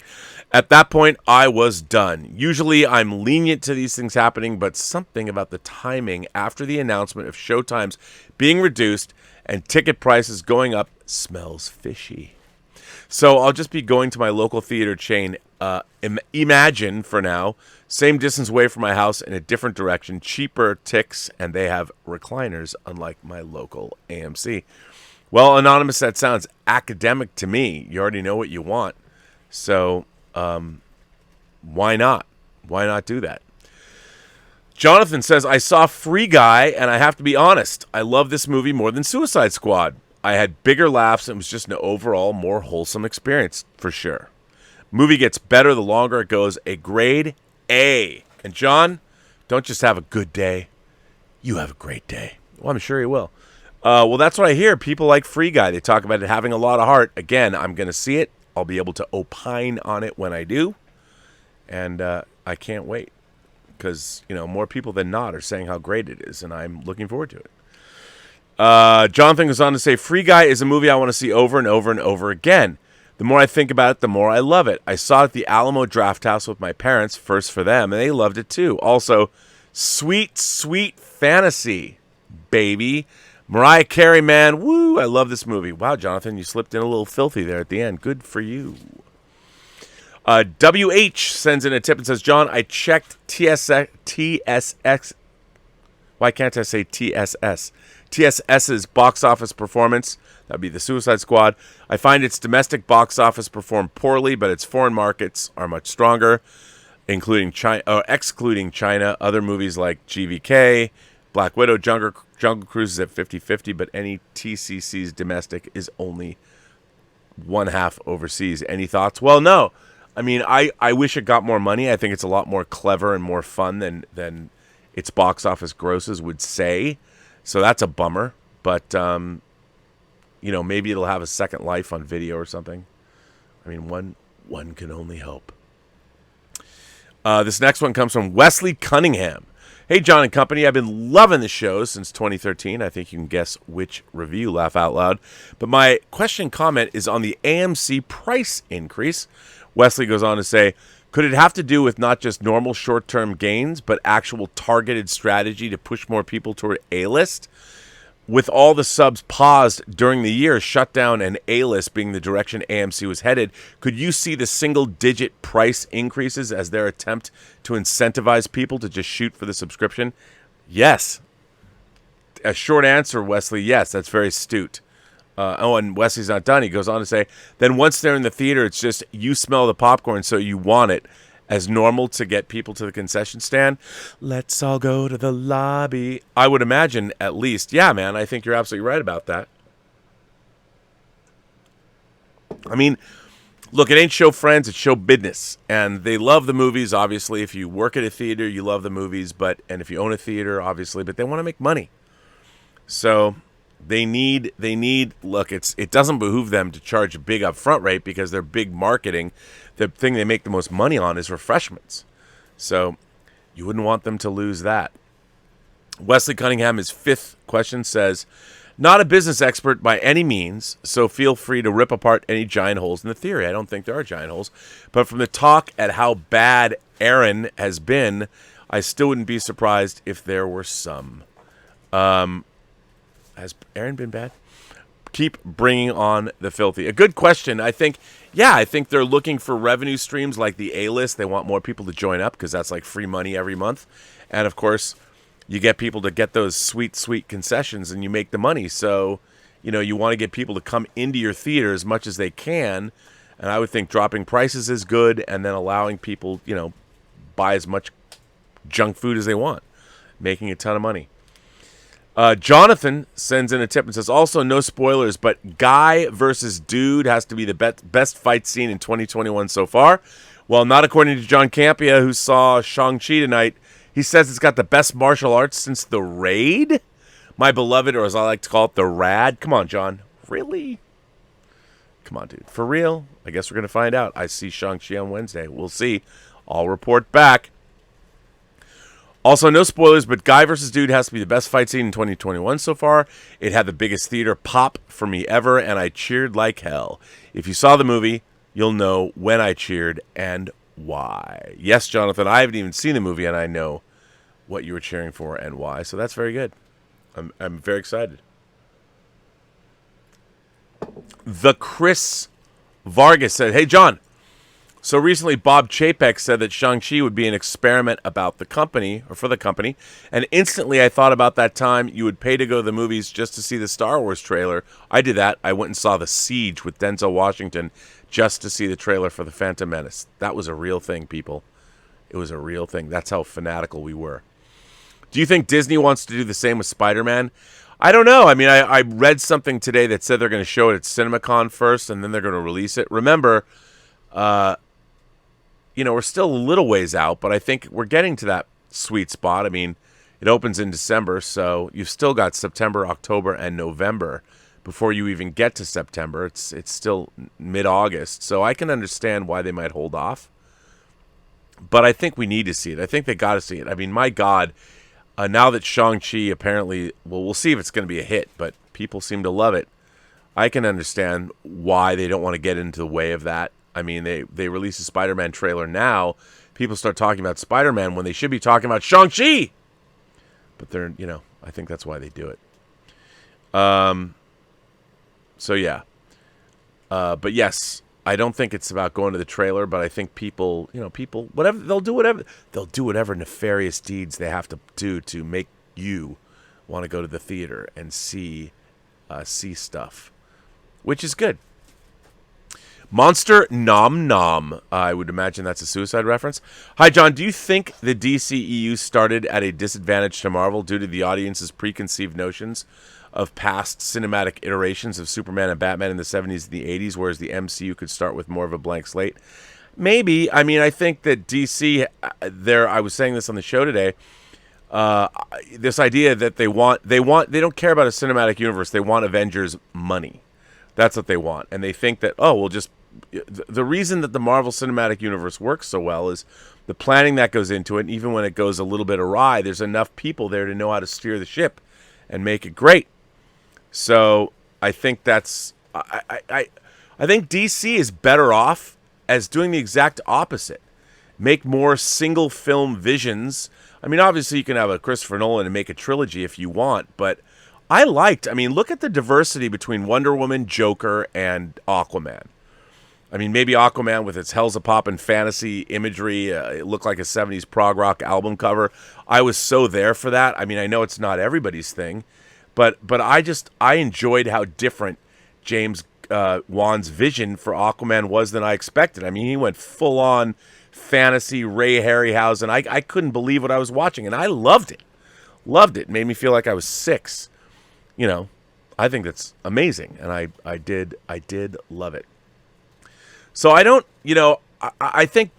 At that point, I was done. Usually I'm lenient to these things happening, but something about the timing after the announcement of showtimes being reduced and ticket prices going up smells fishy. So I'll just be going to my local theater chain, Imagine for now, same distance away from my house in a different direction, cheaper ticks, and they have recliners, unlike my local AMC. Well, Anonymous, that sounds academic to me. You already know what you want. So, why not? Why not do that? Jonathan says, I saw Free Guy, and I have to be honest, I love this movie more than Suicide Squad. I had bigger laughs, and it was just an overall more wholesome experience, for sure. Movie gets better the longer it goes. A grade A. And John, don't just have a good day. You have a great day. Well, I'm sure you will. Well, that's what I hear. People like Free Guy. They talk about it having a lot of heart. Again, I'm going to see it. I'll be able to opine on it when I do. And I can't wait. Because, more people than not are saying how great it is. And I'm looking forward to it. Jonathan goes on to say, Free Guy is a movie I want to see over and over and over again. The more I think about it, the more I love it. I saw it at the Alamo Drafthouse with my parents, first for them, and they loved it too. Also, sweet, sweet fantasy, baby. Mariah Carey, man, woo, I love this movie. Wow, Jonathan, you slipped in a little filthy there at the end. Good for you. WH sends in a tip and says, John, I checked TSX. Why can't I say TSS? TSS's box office performance. That would be the Suicide Squad. I find its domestic box office performed poorly, but its foreign markets are much stronger, excluding China. Other movies like GVK, Black Widow, Jungle Cruise is at 50-50, but any TCC's domestic is only one half overseas. Any thoughts? Well, no. I mean, I wish it got more money. I think it's a lot more clever and more fun than its box office grosses would say. So that's a bummer. But maybe it'll have a second life on video or something. I mean, one can only hope. This next one comes from Wesley Cunningham. Hey, John and company, I've been loving the show since 2013. I think you can guess which review, laugh out loud. But my question comment is on the AMC price increase. Wesley goes on to say, Could it have to do with not just normal short-term gains, but actual targeted strategy to push more people toward A-list? With all the subs paused during the year, shutdown and A-list being the direction AMC was headed, could you see the single-digit price increases as their attempt to incentivize people to just shoot for the subscription? Yes. A short answer, Wesley, yes. That's very astute. And Wesley's not done. He goes on to say, then once they're in the theater, it's just you smell the popcorn, so you want it as normal to get people to the concession stand. Let's all go to the lobby. I would imagine, at least. Yeah, man, I think you're absolutely right about that. I mean, look, it ain't show friends, it's show business. And they love the movies, obviously. If you work at a theater, you love the movies. And if you own a theater, obviously. But they want to make money. So They need. Look, it doesn't behoove them to charge a big upfront rate because they're big marketing. The thing they make the most money on is refreshments. So you wouldn't want them to lose that. Wesley Cunningham, his fifth question says, not a business expert by any means, so feel free to rip apart any giant holes in the theory. I don't think there are giant holes. But from the talk at how bad Aaron has been, I still wouldn't be surprised if there were some. Has Aaron been bad? Keep bringing on the filthy. A good question. I think they're looking for revenue streams like the A-list. They want more people to join up because that's like free money every month. And, of course, you get people to get those sweet, sweet concessions and you make the money. So, you want to get people to come into your theater as much as they can. And I would think dropping prices is good and then allowing people, buy as much junk food as they want, making a ton of money. Jonathan sends in a tip and says, also no spoilers, but guy versus dude has to be the best fight scene in 2021 so far. Well, not according to John Campea, who saw Shang-Chi tonight. He says it's got the best martial arts since The Raid. My beloved, or as I like to call it, The Rad. Come on, John. Really? Come on, dude. For real? I guess we're going to find out. I see Shang-Chi on Wednesday. We'll see. I'll report back. Also, no spoilers, but Guy vs. Dude has to be the best fight scene in 2021 so far. It had the biggest theater pop for me ever, and I cheered like hell. If you saw the movie, you'll know when I cheered and why. Yes, Jonathan, I haven't even seen the movie, and I know what you were cheering for and why, so that's very good. I'm very excited. The Chris Vargas said, hey, John. So recently, Bob Chapek said that Shang-Chi would be an experiment about the company, or for the company, and instantly I thought about that time you would pay to go to the movies just to see the Star Wars trailer. I did that. I went and saw The Siege with Denzel Washington just to see the trailer for The Phantom Menace. That was a real thing, people. It was a real thing. That's how fanatical we were. Do you think Disney wants to do the same with Spider-Man? I don't know. I mean, I read something today that said they're going to show it at CinemaCon first, and then they're going to release it. Remember, we're still a little ways out, but I think we're getting to that sweet spot. I mean, it opens in December, so you've still got September, October, and November before you even get to September. It's still mid-August, so I can understand why they might hold off. But I think we need to see it. I think they got to see it. I mean, my God, now that Shang-Chi apparently, well, we'll see if it's going to be a hit, but people seem to love it. I can understand why they don't want to get into the way of that. I mean, they release a Spider-Man trailer now. People start talking about Spider-Man when they should be talking about Shang-Chi. But they're, I think that's why they do it. So yeah. But yes, I don't think it's about going to the trailer, but I think people, whatever, they'll do whatever nefarious deeds they have to do to make you want to go to the theater and see stuff, which is good. Monster Nom Nom. I would imagine that's a Suicide reference. Hi, John. Do you think the DCEU started at a disadvantage to Marvel due to the audience's preconceived notions of past cinematic iterations of Superman and Batman in the 70s and the 80s, whereas the MCU could start with more of a blank slate? Maybe. I mean, I think that DC, I was saying this on the show today, this idea that they don't care about a cinematic universe. They want Avengers money. That's what they want. And they think that, the reason that the Marvel Cinematic Universe works so well is the planning that goes into it. And even when it goes a little bit awry, there's enough people there to know how to steer the ship and make it great. So I think I think DC is better off as doing the exact opposite. make more single film visions. I mean, obviously you can have a Christopher Nolan and make a trilogy if you want, but look at the diversity between Wonder Woman, Joker, and Aquaman. I mean, maybe Aquaman with its Hell's a Poppin' fantasy imagery, it looked like a 70s prog rock album cover. I was so there for that. I mean, I know it's not everybody's thing, but I enjoyed how different James Wan's vision for Aquaman was than I expected. I mean, he went full on fantasy Ray Harryhausen. I couldn't believe what I was watching, and I loved it. Loved it. It made me feel like I was 6. You know, I think that's amazing, and I did love it. So I think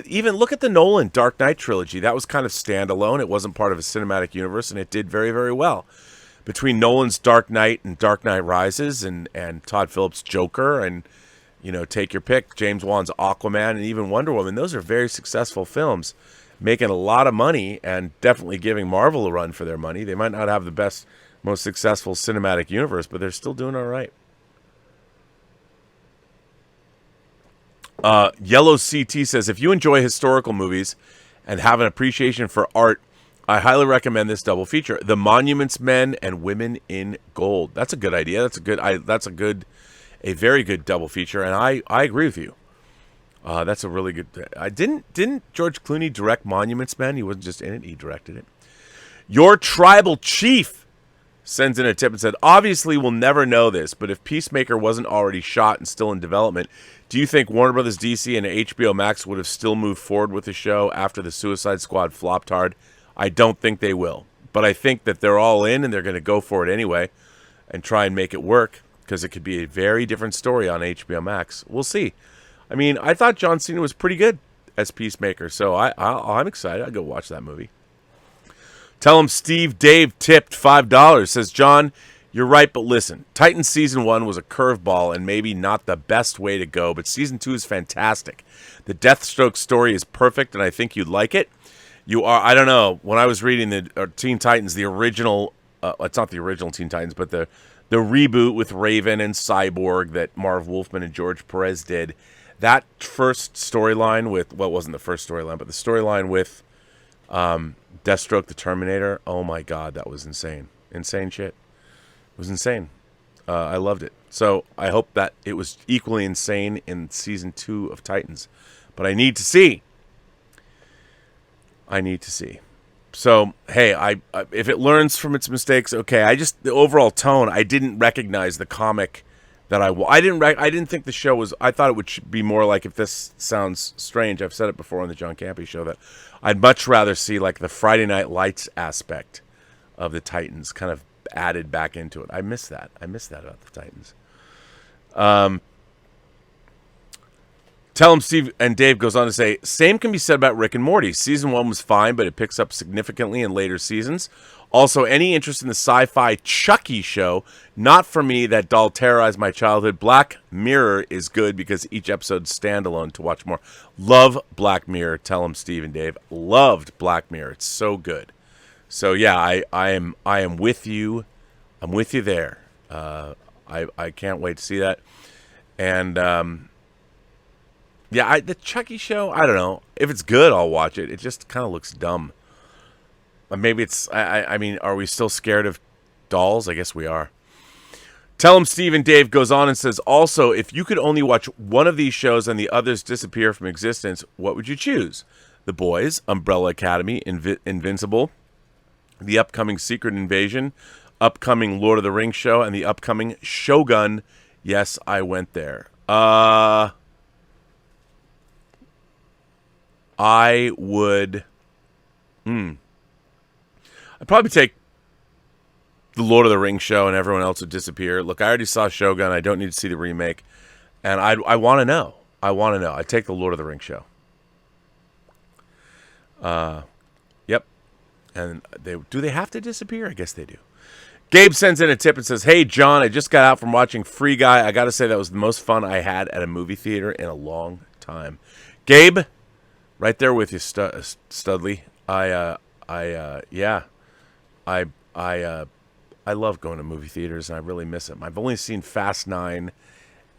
even look at the Nolan Dark Knight trilogy. That was kind of standalone. It wasn't part of a cinematic universe, and it did very, very well. Between Nolan's Dark Knight and Dark Knight Rises and Todd Phillips' Joker and, take your pick, James Wan's Aquaman and even Wonder Woman, those are very successful films, making a lot of money and definitely giving Marvel a run for their money. They might not have the best, most successful cinematic universe, but they're still doing all right. Yellow CT says, if you enjoy historical movies and have an appreciation for art, I highly recommend this double feature: The Monuments Men and Women in Gold. That's a good idea. A very good double feature, and I agree with you. That's a really good. Didn't George Clooney direct Monuments Men? He wasn't just in it; he directed it. Your Tribal Chief sends in a tip and said, obviously we'll never know this, but if Peacemaker wasn't already shot and still in development, do you think Warner Brothers DC and HBO Max would have still moved forward with the show after the Suicide Squad flopped hard? I don't think they will, but I think that they're all in and they're going to go for it anyway and try and make it work, because it could be a very different story on HBO Max. We'll see. I mean, I thought John Cena was pretty good as Peacemaker, so I'm excited. I'll go watch that movie. Tell him Steve Dave tipped $5. Says, John, you're right, but listen. Titans Season 1 was a curveball and maybe not the best way to go, but Season 2 is fantastic. The Deathstroke story is perfect, and I think you'd like it. I don't know, when I was reading the Teen Titans, the original, it's not the original Teen Titans, but the reboot with Raven and Cyborg that Marv Wolfman and George Perez did, that first storyline with, well, it wasn't the first storyline, but the storyline with Deathstroke the Terminator, oh my God, that was insane. Insane shit. It was insane. I loved it. So I hope that it was equally insane in Season 2 of Titans. But I need to see. So, hey, if it learns from its mistakes, okay. The overall tone, I didn't recognize the comic that I didn't think the show was. I thought it would be more like, if this sounds strange, I've said it before on the John Campea Show, that I'd much rather see like the Friday Night Lights aspect of the Titans kind of added back into it. I miss that about the Titans. Tell him Steve and Dave goes on to say, same can be said about Rick and Morty. Season 1 was fine, but it picks up significantly in later seasons. Also, any interest in the sci-fi Chucky show? Not for me. That doll terrorized my childhood. Black Mirror is good because each episode's standalone to watch more. Love Black Mirror. Tell him Steve and Dave. Loved Black Mirror. It's so good. So yeah, I am with you. I'm with you there. I can't wait to see that. And yeah, the Chucky show, I don't know. If it's good, I'll watch it. It just kind of looks dumb. Maybe it's, I mean, are we still scared of dolls? I guess we are. Tell him Steve and Dave goes on and says, also, if you could only watch one of these shows and the others disappear from existence, what would you choose? The Boys, Umbrella Academy, Invincible, the upcoming Secret Invasion, upcoming Lord of the Rings show, and the upcoming Shogun. Yes, I went there. I would... I'd probably take the Lord of the Rings show and everyone else would disappear. Look, I already saw Shogun. I don't need to see the remake. And I want to know. I'd take the Lord of the Rings show. Yep. And do they have to disappear? I guess they do. Gabe sends in a tip and says, hey, John, I just got out from watching Free Guy. I got to say that was the most fun I had at a movie theater in a long time. Gabe, right there with you, Studley. I love going to movie theaters, and I really miss them. I've only seen Fast 9,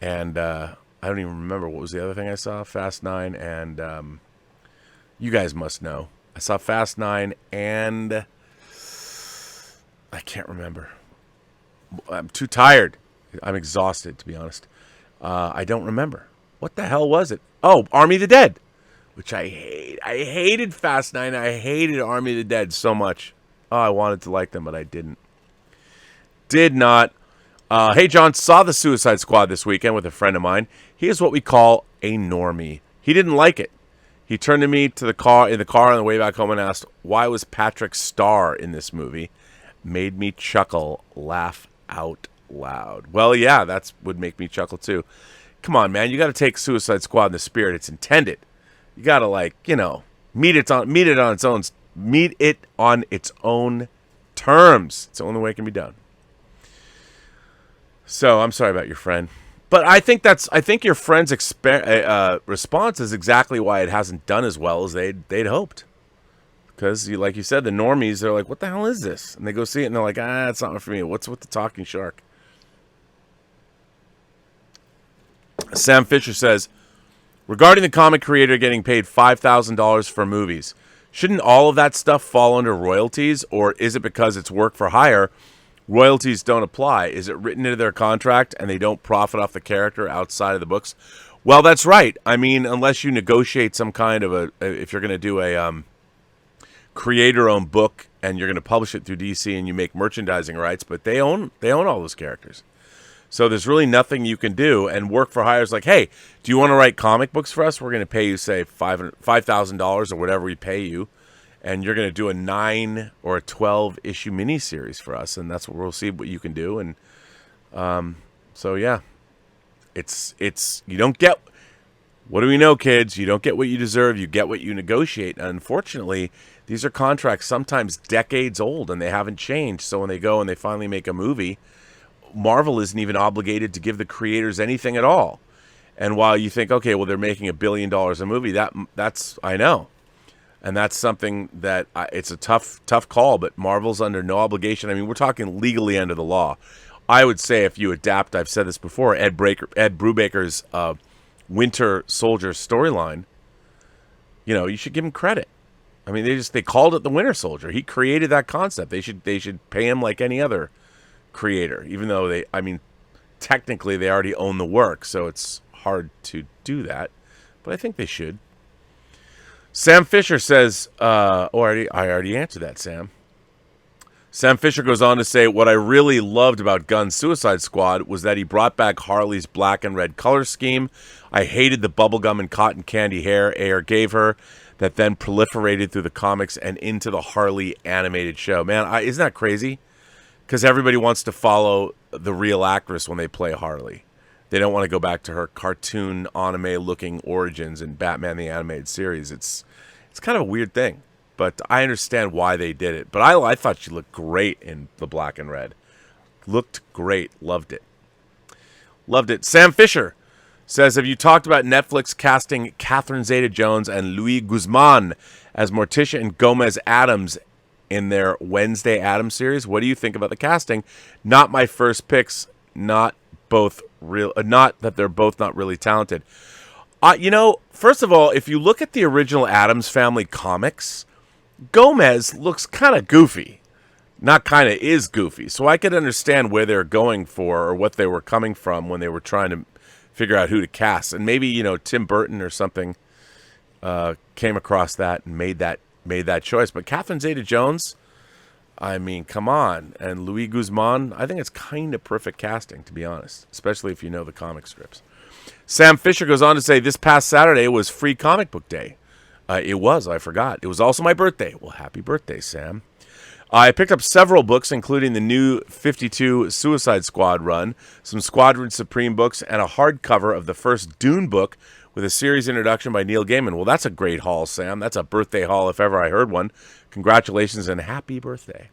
and I don't even remember what was the other thing I saw. Fast 9 and You guys must know. I saw Fast 9 and I can't remember. I'm too tired. I'm exhausted, to be honest. I don't remember. What the hell was it? Oh, Army of the Dead, which I hate. I hated Fast 9. I hated Army of the Dead so much. Oh, I wanted to like them, but I didn't. Did not. Hey, John, saw the Suicide Squad this weekend with a friend of mine. He is what we call a normie. He didn't like it. He turned to me in the car on the way back home and asked, why was Patrick Starr in this movie? Made me chuckle, laugh out loud. Well, yeah, that would make me chuckle too. Come on, man, you got to take Suicide Squad in the spirit it's intended. You got to meet it on its own terms. It's the only way it can be done. So I'm sorry about your friend, but I think your friend's response is exactly why it hasn't done as well as they'd hoped. Because, like you said, the normies, they're like, what the hell is this? And they go see it, and they're like, it's not for me. What's with the talking shark? Sam Fisher says, regarding the comic creator getting paid $5,000 for movies, shouldn't all of that stuff fall under royalties, or is it because it's work for hire, royalties don't apply? Is it written into their contract, and they don't profit off the character outside of the books? Well, that's right. I mean, unless you negotiate some kind of if you're going to do a creator-owned book, and you're going to publish it through DC, and you make merchandising rights, but they own all those characters. So there's really nothing you can do. And work for hire is like, hey, do you want to write comic books for us? We're going to pay you, say, $5,000 or whatever we pay you, and you're going to do a 9 or a 12 issue miniseries for us, and that's what we'll see what you can do. And so yeah, it's you don't get. What do we know, kids? You don't get what you deserve. You get what you negotiate. And unfortunately, these are contracts sometimes decades old, and they haven't changed. So when they go and they finally make a movie, Marvel isn't even obligated to give the creators anything at all. And while you think, okay, well, they're making $1 billion a movie, that's I know. And that's something that it's a tough call, but Marvel's under no obligation. I mean, we're talking legally under the law. I would say if you adapt, I've said this before, Ed Brubaker's Winter Soldier storyline, you should give him credit. I mean, they called it the Winter Soldier. He created that concept. They should pay him like any other creator, even though technically they already own the work, so it's hard to do that. But I think they should. Sam Fisher says, I already answered that, Sam. Sam Fisher goes on to say, what I really loved about Gunn's Suicide Squad was that he brought back Harley's black and red color scheme. I hated the bubblegum and cotton candy hair Ayer gave her that then proliferated through the comics and into the Harley animated show. Man, isn't that crazy? Because everybody wants to follow the real actress when they play Harley. They don't want to go back to her cartoon anime-looking origins in Batman the Animated Series. It's kind of a weird thing, but I understand why they did it. But I thought she looked great in the black and red. Looked great. Loved it. Loved it. Sam Fisher says, have you talked about Netflix casting Catherine Zeta-Jones and Luis Guzman as Morticia and Gomez Addams in their Wednesday Addams series? What do you think about the casting? Not my first picks. Not that they're both not really talented. First of all, if you look at the original Addams Family comics, Gomez looks kind of goofy. Not kind of, is goofy. So I could understand where they're going for or what they were coming from when they were trying to figure out who to cast. And maybe, Tim Burton or something came across that and made that choice. But Catherine Zeta-Jones, I mean, come on. And Luis Guzman, I think it's kind of perfect casting, to be honest, especially if you know the comic strips. Sam Fisher goes on to say, this past Saturday was Free Comic Book Day. It was, I forgot. It was also my birthday. Well, happy birthday, Sam. I picked up several books, including the new 52 Suicide Squad run, some Squadron Supreme books, and a hardcover of the first Dune book with a series introduction by Neil Gaiman. Well, that's a great haul, Sam. That's a birthday haul if ever I heard one. Congratulations and happy birthday.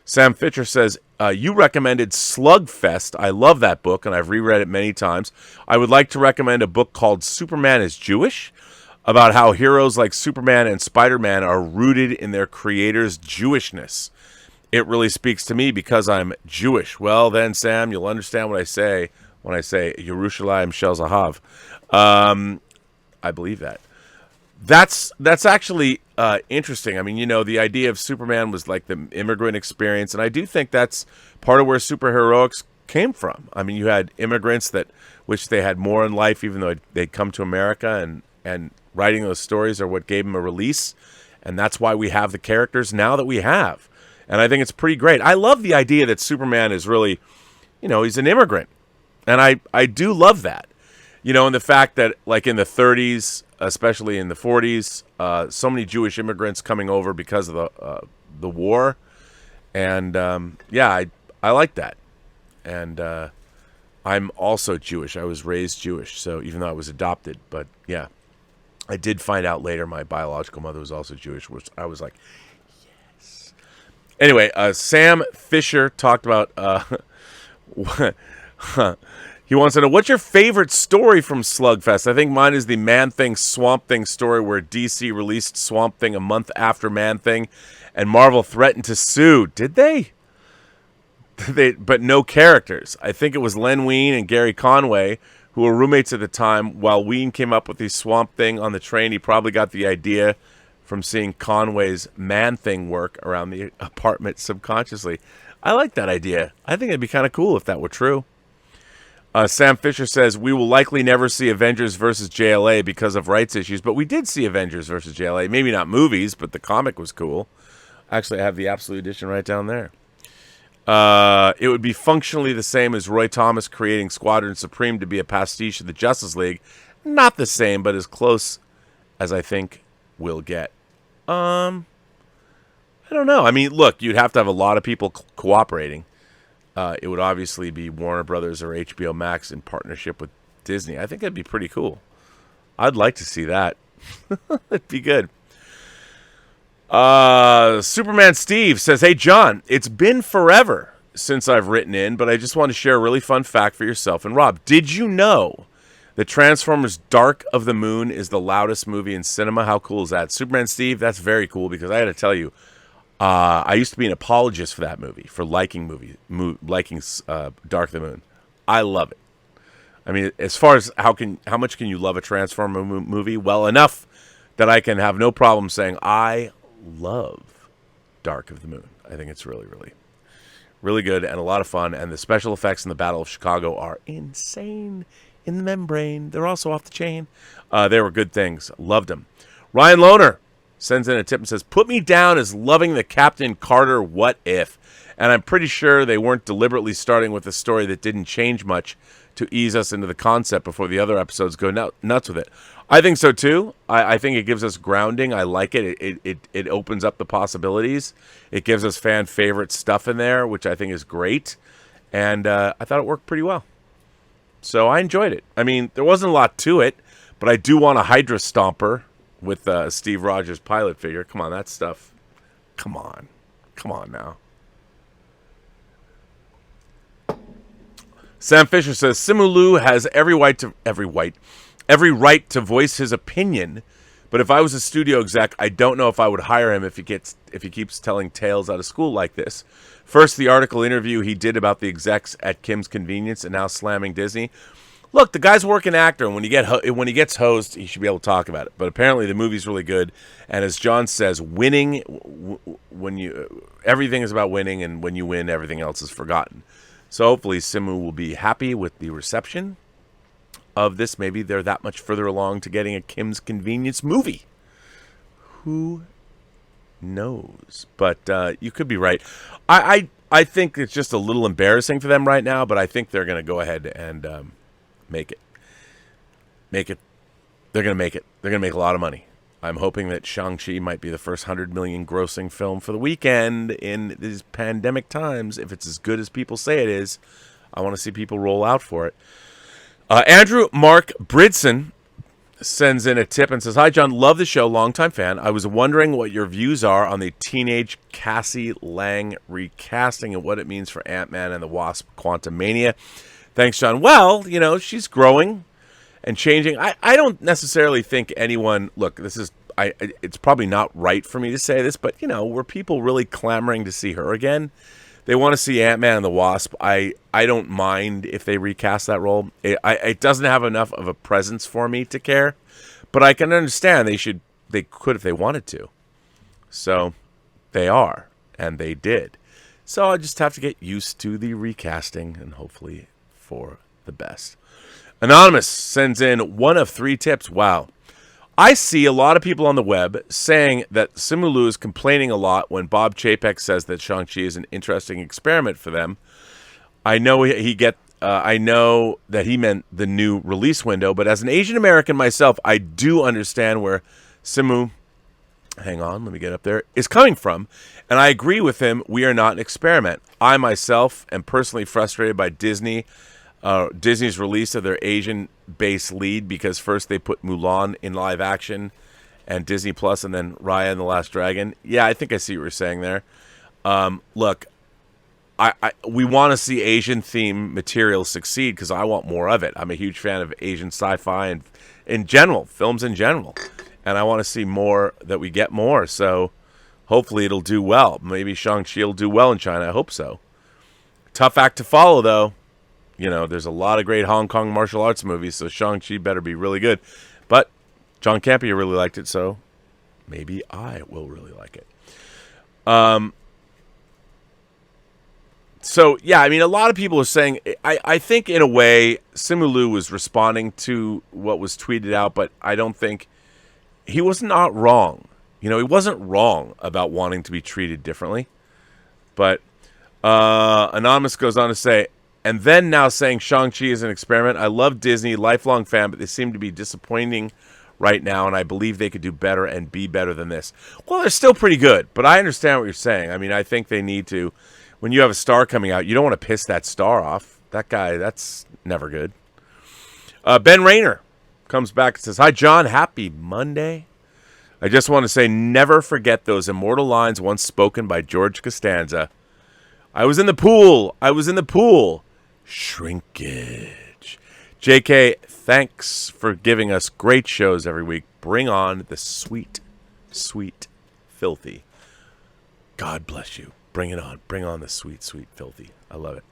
Sam Fisher says, you recommended Slugfest. I love that book, and I've reread it many times. I would like to recommend a book called Superman is Jewish, about how heroes like Superman and Spider-Man are rooted in their creator's Jewishness. It really speaks to me because I'm Jewish. Well, then, Sam, you'll understand what I say when I say Yerushalayim Shel Zahav. I believe that. That's actually interesting. I mean, the idea of Superman was like the immigrant experience, and I do think that's part of where superheroics came from. I mean, you had immigrants that wished they had more in life, even though they'd come to America, and writing those stories are what gave them a release, and that's why we have the characters now that we have. And I think it's pretty great. I love the idea that Superman is really, he's an immigrant, and I do love that. And the fact that, like, in the 30s, especially in the 40s, so many Jewish immigrants coming over because of the war. And, I like that. And I'm also Jewish. I was raised Jewish, so even though I was adopted. But, yeah, I did find out later my biological mother was also Jewish, which I was like, yes. Anyway, Sam Fisher talked about... He wants to know, what's your favorite story from Slugfest? I think mine is the Man-Thing, Swamp Thing story where DC released Swamp Thing a month after Man-Thing, and Marvel threatened to sue. Did they? But no characters. I think it was Len Wein and Gary Conway, who were roommates at the time. While Wein came up with the Swamp Thing on the train, he probably got the idea from seeing Conway's Man-Thing work around the apartment subconsciously. I like that idea. I think it'd be kind of cool if that were true. Sam Fisher says, we will likely never see Avengers versus JLA because of rights issues, but we did see Avengers versus JLA. Maybe not movies, but the comic was cool. Actually, I have the Absolute Edition right down there. It would be functionally the same as Roy Thomas creating Squadron Supreme to be a pastiche of the Justice League. Not the same, but as close as I think we'll get. I don't know. I mean, look, you'd have to have a lot of people cooperating. It would obviously be Warner Brothers or HBO Max in partnership with Disney. I think that'd be pretty cool. I'd like to see that. It'd be good. Superman Steve says, hey, John, it's been forever since I've written in, but I just want to share a really fun fact for yourself and Rob. Did you know that Transformers Dark of the Moon is the loudest movie in cinema? How cool is that? Superman Steve, that's very cool because I had to tell you, I used to be an apologist for that movie, for liking Dark of the Moon. I love it. I mean, as far as how much can you love a Transformer movie? Well, enough that I can have no problem saying I love Dark of the Moon. I think it's really, really, really good and a lot of fun. And the special effects in the Battle of Chicago are insane in the membrane. They're also off the chain. They were good things. Loved them. Ryan Lohner sends in a tip and says, put me down as loving the Captain Carter what if. And I'm pretty sure they weren't deliberately starting with a story that didn't change much to ease us into the concept before the other episodes go nuts with it. I think so too. I think it gives us grounding. I like it. It opens up the possibilities. It gives us fan favorite stuff in there, which I think is great. And I thought it worked pretty well. So I enjoyed it. I mean, there wasn't a lot to it, but I do want a Hydra Stomper with Steve Rogers pilot figure. Come on, that stuff. Come on now. Sam Fisher says Simu Liu has every right to voice his opinion, but if I was a studio exec, I don't know if I would hire him if he keeps telling tales out of school like this. First, the article interview he did about the execs at Kim's Convenience, and now slamming Disney. Look, the guy's a working actor, and when he gets hosed, he should be able to talk about it. But apparently, the movie's really good, and as John says, winning everything is about winning, and when you win, everything else is forgotten. So hopefully, Simu will be happy with the reception of this. Maybe they're that much further along to getting a Kim's Convenience movie. Who knows? But you could be right. I think it's just a little embarrassing for them right now, but I think they're going to go ahead and make it. They're going to make it. They're going to make a lot of money. I'm hoping that Shang-Chi might be the first 100 million grossing film for the weekend in these pandemic times. If it's as good as people say it is, I want to see people roll out for it. Andrew Mark Bridson sends in a tip and says, hi, John. Love the show. Longtime fan. I was wondering what your views are on the teenage Cassie Lang recasting and what it means for Ant-Man and the Wasp Quantumania. Thanks, John. Well, she's growing and changing. I don't necessarily think anyone... Look, it's probably not right for me to say this, but, were people really clamoring to see her again? They want to see Ant-Man and the Wasp. I don't mind if they recast that role. It doesn't have enough of a presence for me to care, but I can understand they should they could if they wanted to. So they are, and they did. So I just have to get used to the recasting, and hopefully for the best. Anonymous sends in 1 of 3 tips. Wow. I see a lot of people on the web saying that Simu Liu is complaining a lot when Bob Chapek says that Shang-Chi is an interesting experiment for them. I know I know that he meant the new release window, but as an Asian American myself, I do understand where Simu, hang on, let me get up there, is coming from, and I agree with him. We are not an experiment. I myself am personally frustrated by Disney's release of their Asian-based lead, because first they put Mulan in live action and Disney Plus, and then Raya and the Last Dragon. Yeah, I think I see what you're saying there. Look, we want to see Asian theme material succeed because I want more of it. I'm a huge fan of Asian sci-fi and in general, films in general. And I want to see more, that we get more. So hopefully it'll do well. Maybe Shang-Chi will do well in China. I hope so. Tough act to follow, though. You know, there's a lot of great Hong Kong martial arts movies, so Shang-Chi better be really good. But John Campea really liked it, so maybe I will really like it. So, yeah, I mean, a lot of people are saying, I think in a way, Simu Liu was responding to what was tweeted out, but I don't think, he was not wrong. You know, he wasn't wrong about wanting to be treated differently. But Anonymous goes on to say, and then now saying Shang-Chi is an experiment. I love Disney, lifelong fan, but they seem to be disappointing right now, and I believe they could do better and be better than this. Well, they're still pretty good, but I understand what you're saying. I mean, I think they need to, when you have a star coming out, you don't want to piss that star off. That guy, that's never good. Ben Rayner comes back and says, hi, John. Happy Monday. I just want to say, never forget those immortal lines once spoken by George Costanza. I was in the pool. I was in the pool. Shrinkage. JK, thanks for giving us great shows every week. Bring on the sweet, sweet, filthy. God bless you. Bring it on. Bring on the sweet, sweet, filthy. I love it.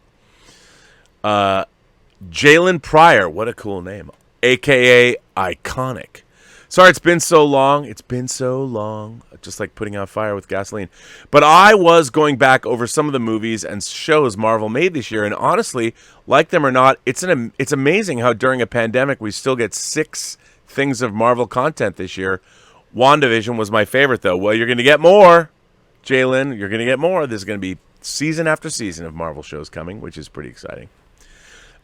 Jalen Pryor. What a cool name. A.K.A. Iconic. Sorry, it's been so long. It's been so long. Just like putting out fire with gasoline. But I was going back over some of the movies and shows Marvel made this year. And honestly, like them or not, it's amazing how during a pandemic we still get 6 things of Marvel content this year. WandaVision was my favorite, though. Well, you're going to get more, Jalen. You're going to get more. There's going to be season after season of Marvel shows coming, which is pretty exciting.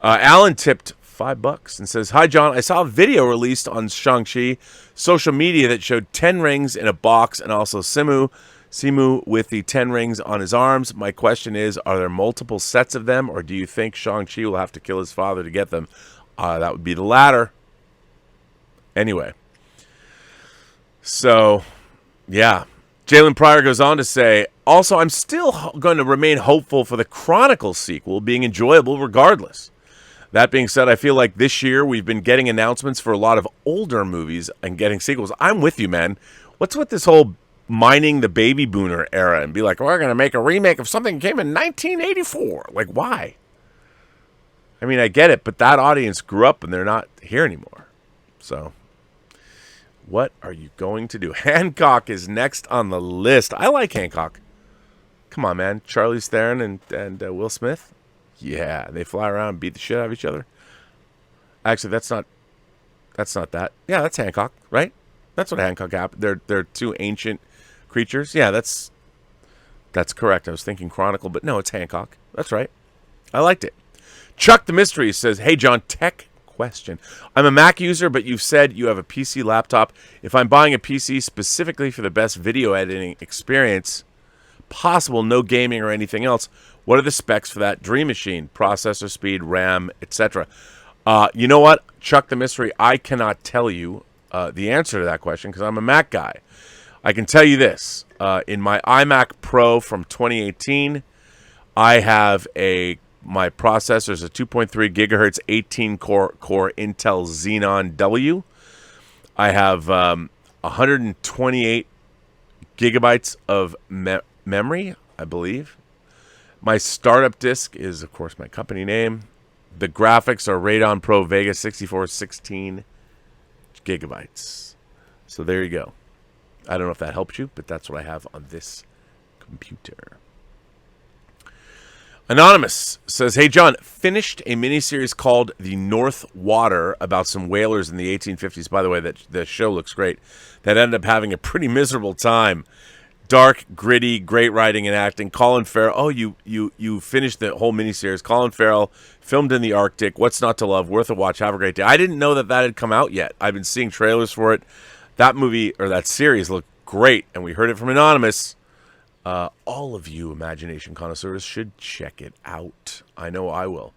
Alan tipped $5 and says, hi, John. I saw a video released on Shang-Chi social media that showed 10 rings in a box and also Simu with the 10 rings on his arms. My question is, are there multiple sets of them, or do you think Shang-Chi will have to kill his father to get them? That would be the latter. Anyway. So, yeah. Jalen Pryor goes on to say, also, I'm still going to remain hopeful for the Chronicles sequel being enjoyable regardless. That being said, I feel like this year we've been getting announcements for a lot of older movies and getting sequels. I'm with you, man. What's with this whole mining the baby boomer era and be like, we're going to make a remake of something that came in 1984? Like, why? I mean, I get it, but that audience grew up and they're not here anymore. So, what are you going to do? Hancock is next on the list. I like Hancock. Come on, man. Charlize Theron and Will Smith. Yeah, they fly around and beat the shit out of each other. Actually, that's not that. Yeah, that's Hancock, right? That's what Hancock happened. They're 2 ancient creatures. Yeah, that's correct. I was thinking Chronicle, but no, it's Hancock. That's right. I liked it. Chuck the Mystery says, hey, John, tech question. I'm a Mac user, but you've said you have a PC laptop. If I'm buying a PC specifically for the best video editing experience possible, no gaming or anything else, what are the specs for that dream machine? Processor speed, RAM, etc. You know what, Chuck the Mystery, I cannot tell you the answer to that question because I'm a Mac guy. I can tell you this. In my iMac Pro from 2018, I have my processor is a 2.3 gigahertz 18-core Intel Xenon W. I have 128 gigabytes of memory, I believe. My startup disk is, of course, my company name. The graphics are Radeon Pro Vega 64, 16 gigabytes. So there you go. I don't know if that helps you, but that's what I have on this computer. Anonymous says, hey, John, finished a miniseries called The North Water about some whalers in the 1850s. By the way, that the show looks great. That ended up having a pretty miserable time. Dark, gritty, great writing and acting. Colin Farrell. Oh, you finished the whole miniseries. Colin Farrell, filmed in the Arctic. What's not to love? Worth a watch. Have a great day. I didn't know that had come out yet. I've been seeing trailers for it. That movie, or that series, looked great, and we heard it from Anonymous. All of you imagination connoisseurs should check it out. I know I will.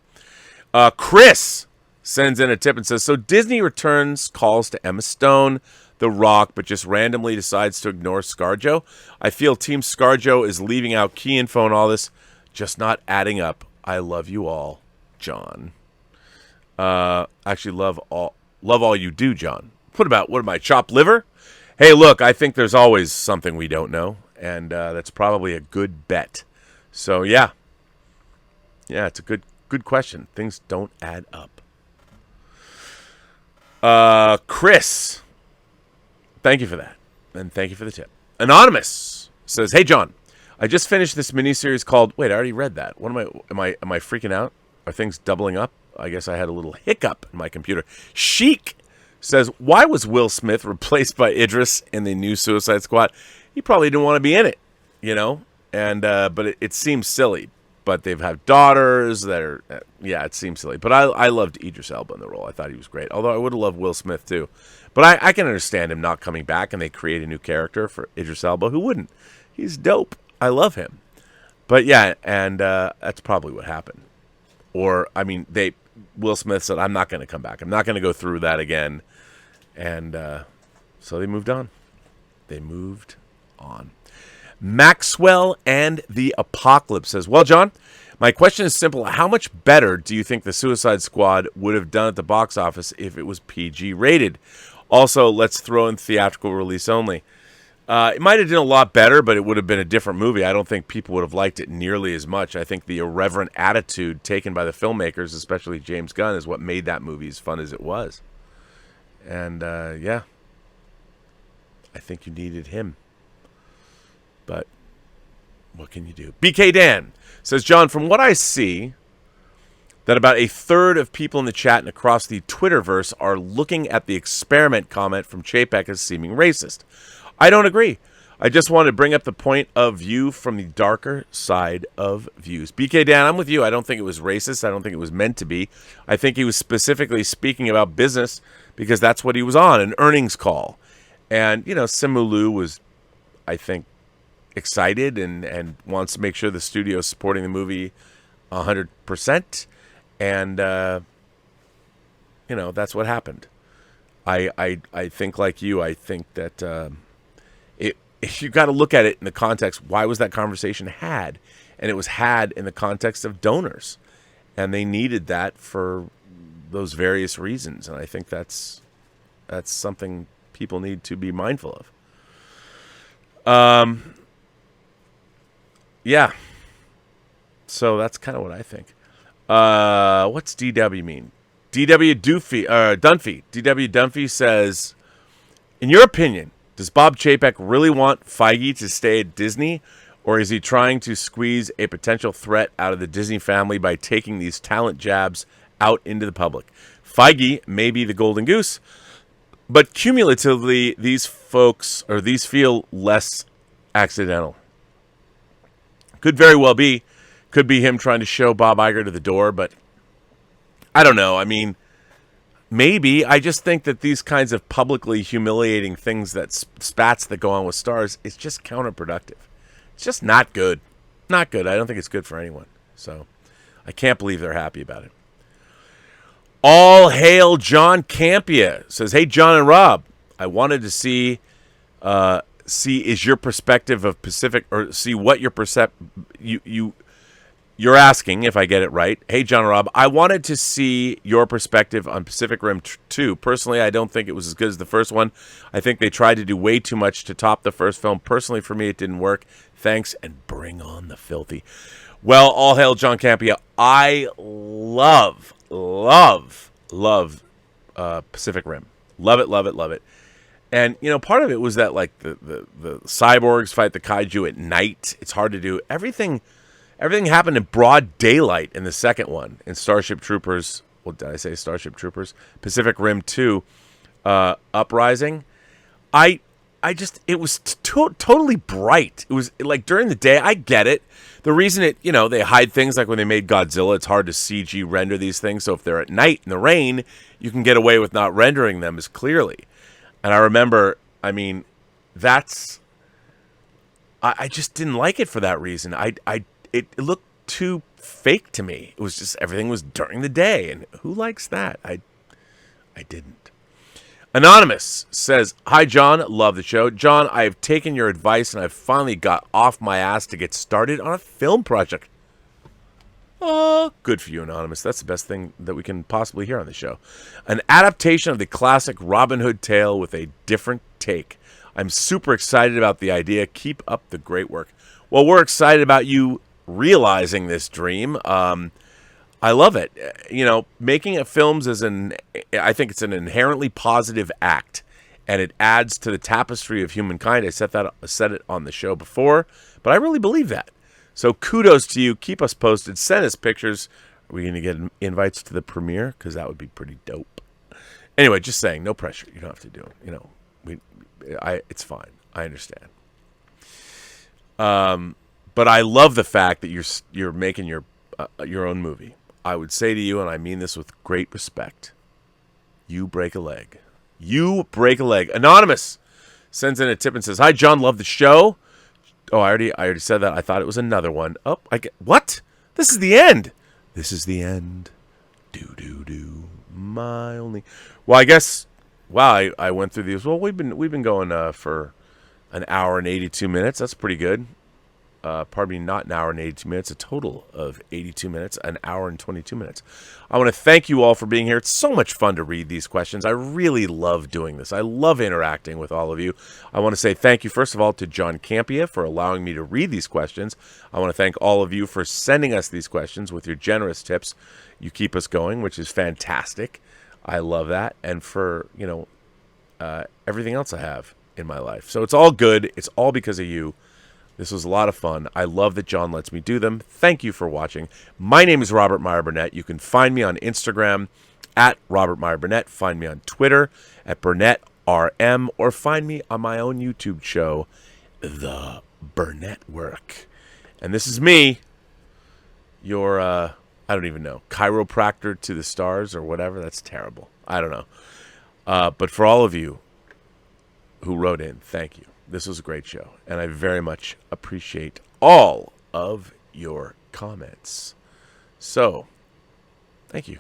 Chris sends in a tip and says, so Disney returns calls to Emma Stone, The Rock, but just randomly decides to ignore ScarJo. I feel Team ScarJo is leaving out key info and all this, just not adding up. I love you all, John. Actually, love all you do, John. What am I, chopped liver? Hey, look, I think there's always something we don't know, and that's probably a good bet. So, yeah, it's a good question. Things don't add up. Chris, thank you for that, and thank you for the tip. Anonymous says, hey, John, I just finished this miniseries called, wait, I already read that. What am I freaking out? Are things doubling up? I guess I had a little hiccup in my computer. Chic says, why was Will Smith replaced by Idris in the new Suicide Squad? He probably didn't want to be in it, and but it seems silly. But they've had daughters that are, it seems silly. But I loved Idris Elba in the role. I thought he was great. Although I would have loved Will Smith too. But I can understand him not coming back, and they create a new character for Idris Elba. Who wouldn't? He's dope. I love him. But yeah, and that's probably what happened. Or, Will Smith said, I'm not going to come back. I'm not going to go through that again. And so they moved on. Maxwell and the Apocalypse says, well, John, my question is simple. How much better do you think the Suicide Squad would have done at the box office if it was PG rated? Also, let's throw in theatrical release only. It might have done a lot better, but it would have been a different movie. I don't think people would have liked it nearly as much. I think the irreverent attitude taken by the filmmakers, especially James Gunn, is what made that movie as fun as it was. And, I think you needed him. But what can you do? BK Dan says, John, from what I see, that about a third of people in the chat and across the Twitterverse are looking at the experiment comment from Chapek as seeming racist. I don't agree. I just wanted to bring up the point of view from the darker side of views. BK Dan, I'm with you. I don't think it was racist. I don't think it was meant to be. I think he was specifically speaking about business because that's what he was on, an earnings call. And, Simu Liu was, I think, excited and wants to make sure the studio is supporting the movie 100%. And, that's what happened. I think like you, I think that if you got to look at it in the context, why was that conversation had? And it was had in the context of donors. And they needed that for those various reasons. And I think that's something people need to be mindful of. Yeah. So that's kind of what I think. What's DW mean? DW Dunphy. DW Dunphy says, in your opinion, does Bob Chapek really want Feige to stay at Disney, or is he trying to squeeze a potential threat out of the Disney family by taking these talent jabs out into the public? Feige may be the golden goose, but cumulatively, these feel less accidental. Could very well be. Could be him trying to show Bob Iger to the door, but I don't know. Maybe. I just think that these kinds of publicly humiliating things, that spats that go on with stars, is just counterproductive. It's just not good. Not good. I don't think it's good for anyone. So I can't believe they're happy about it. All hail John Campea says, hey, John and Rob, I wanted to see is your perspective of Pacific, or see what your you're asking, if I get it right. Hey, John and Rob, I wanted to see your perspective on Pacific Rim 2. Personally, I don't think it was as good as the first one. I think they tried to do way too much to top the first film. Personally, for me, it didn't work. Thanks, and bring on the filthy. Well, all hail John Campea. I love Pacific Rim. Love it. And, part of it was that, like, the cyborgs fight the kaiju at night. It's hard to do. Everything happened in broad daylight in the second one. In Starship Troopers, what did I say? Starship Troopers? Pacific Rim 2, Uprising. It was totally bright. It was, like, during the day, I get it. The reason they hide things, like when they made Godzilla, it's hard to CG render these things. So if they're at night in the rain, you can get away with not rendering them as clearly. And I remember, I just didn't like it for that reason. It looked too fake to me. It was just, everything was during the day, and who likes that? I didn't. Anonymous says, "Hi, John. Love the show. John, I have taken your advice, and I've finally got off my ass to get started on a film project." Oh, good for you, Anonymous. That's the best thing that we can possibly hear on the show. An adaptation of the classic Robin Hood tale with a different take. I'm super excited about the idea. Keep up the great work. Well, we're excited about you realizing this dream. I love it. Making films I think it's an inherently positive act, and it adds to the tapestry of humankind. I said it on the show before, but I really believe that. So kudos to you. Keep us posted. Send us pictures. Are we going to get invites to the premiere? Because that would be pretty dope. Anyway, just saying, no pressure. You don't have to do it. It's fine. I understand. But I love the fact that you're making your own movie. I would say to you, and I mean this with great respect, you break a leg. You break a leg. Anonymous sends in a tip and says, "Hi, John. Love the show." Oh, I already said that. I thought it was another one. Oh, what? This is the end. This is the end. Do. My only. Well, I guess. Wow, I went through these. Well, we've been going for an hour and 82 minutes. That's pretty good. Pardon me, not an hour and 82 minutes, a total of 82 minutes, an hour and 22 minutes. I want to thank you all for being here. It's so much fun to read these questions. I really love doing this. I love interacting with all of you. I want to say thank you, first of all, to John Campea for allowing me to read these questions. I want to thank all of you for sending us these questions with your generous tips. You keep us going, which is fantastic. I love that. And for, everything else I have in my life. So it's all good. It's all because of you. This was a lot of fun. I love that John lets me do them. Thank you for watching. My name is Robert Meyer Burnett. You can find me on Instagram at Robert Meyer Burnett. Find me on Twitter at BurnettRM, or find me on my own YouTube show, The Burnett Work. And this is me, your, I don't even know, chiropractor to the stars or whatever. That's terrible. I don't know. But for all of you who wrote in, thank you. This was a great show, and I very much appreciate all of your comments. So, thank you.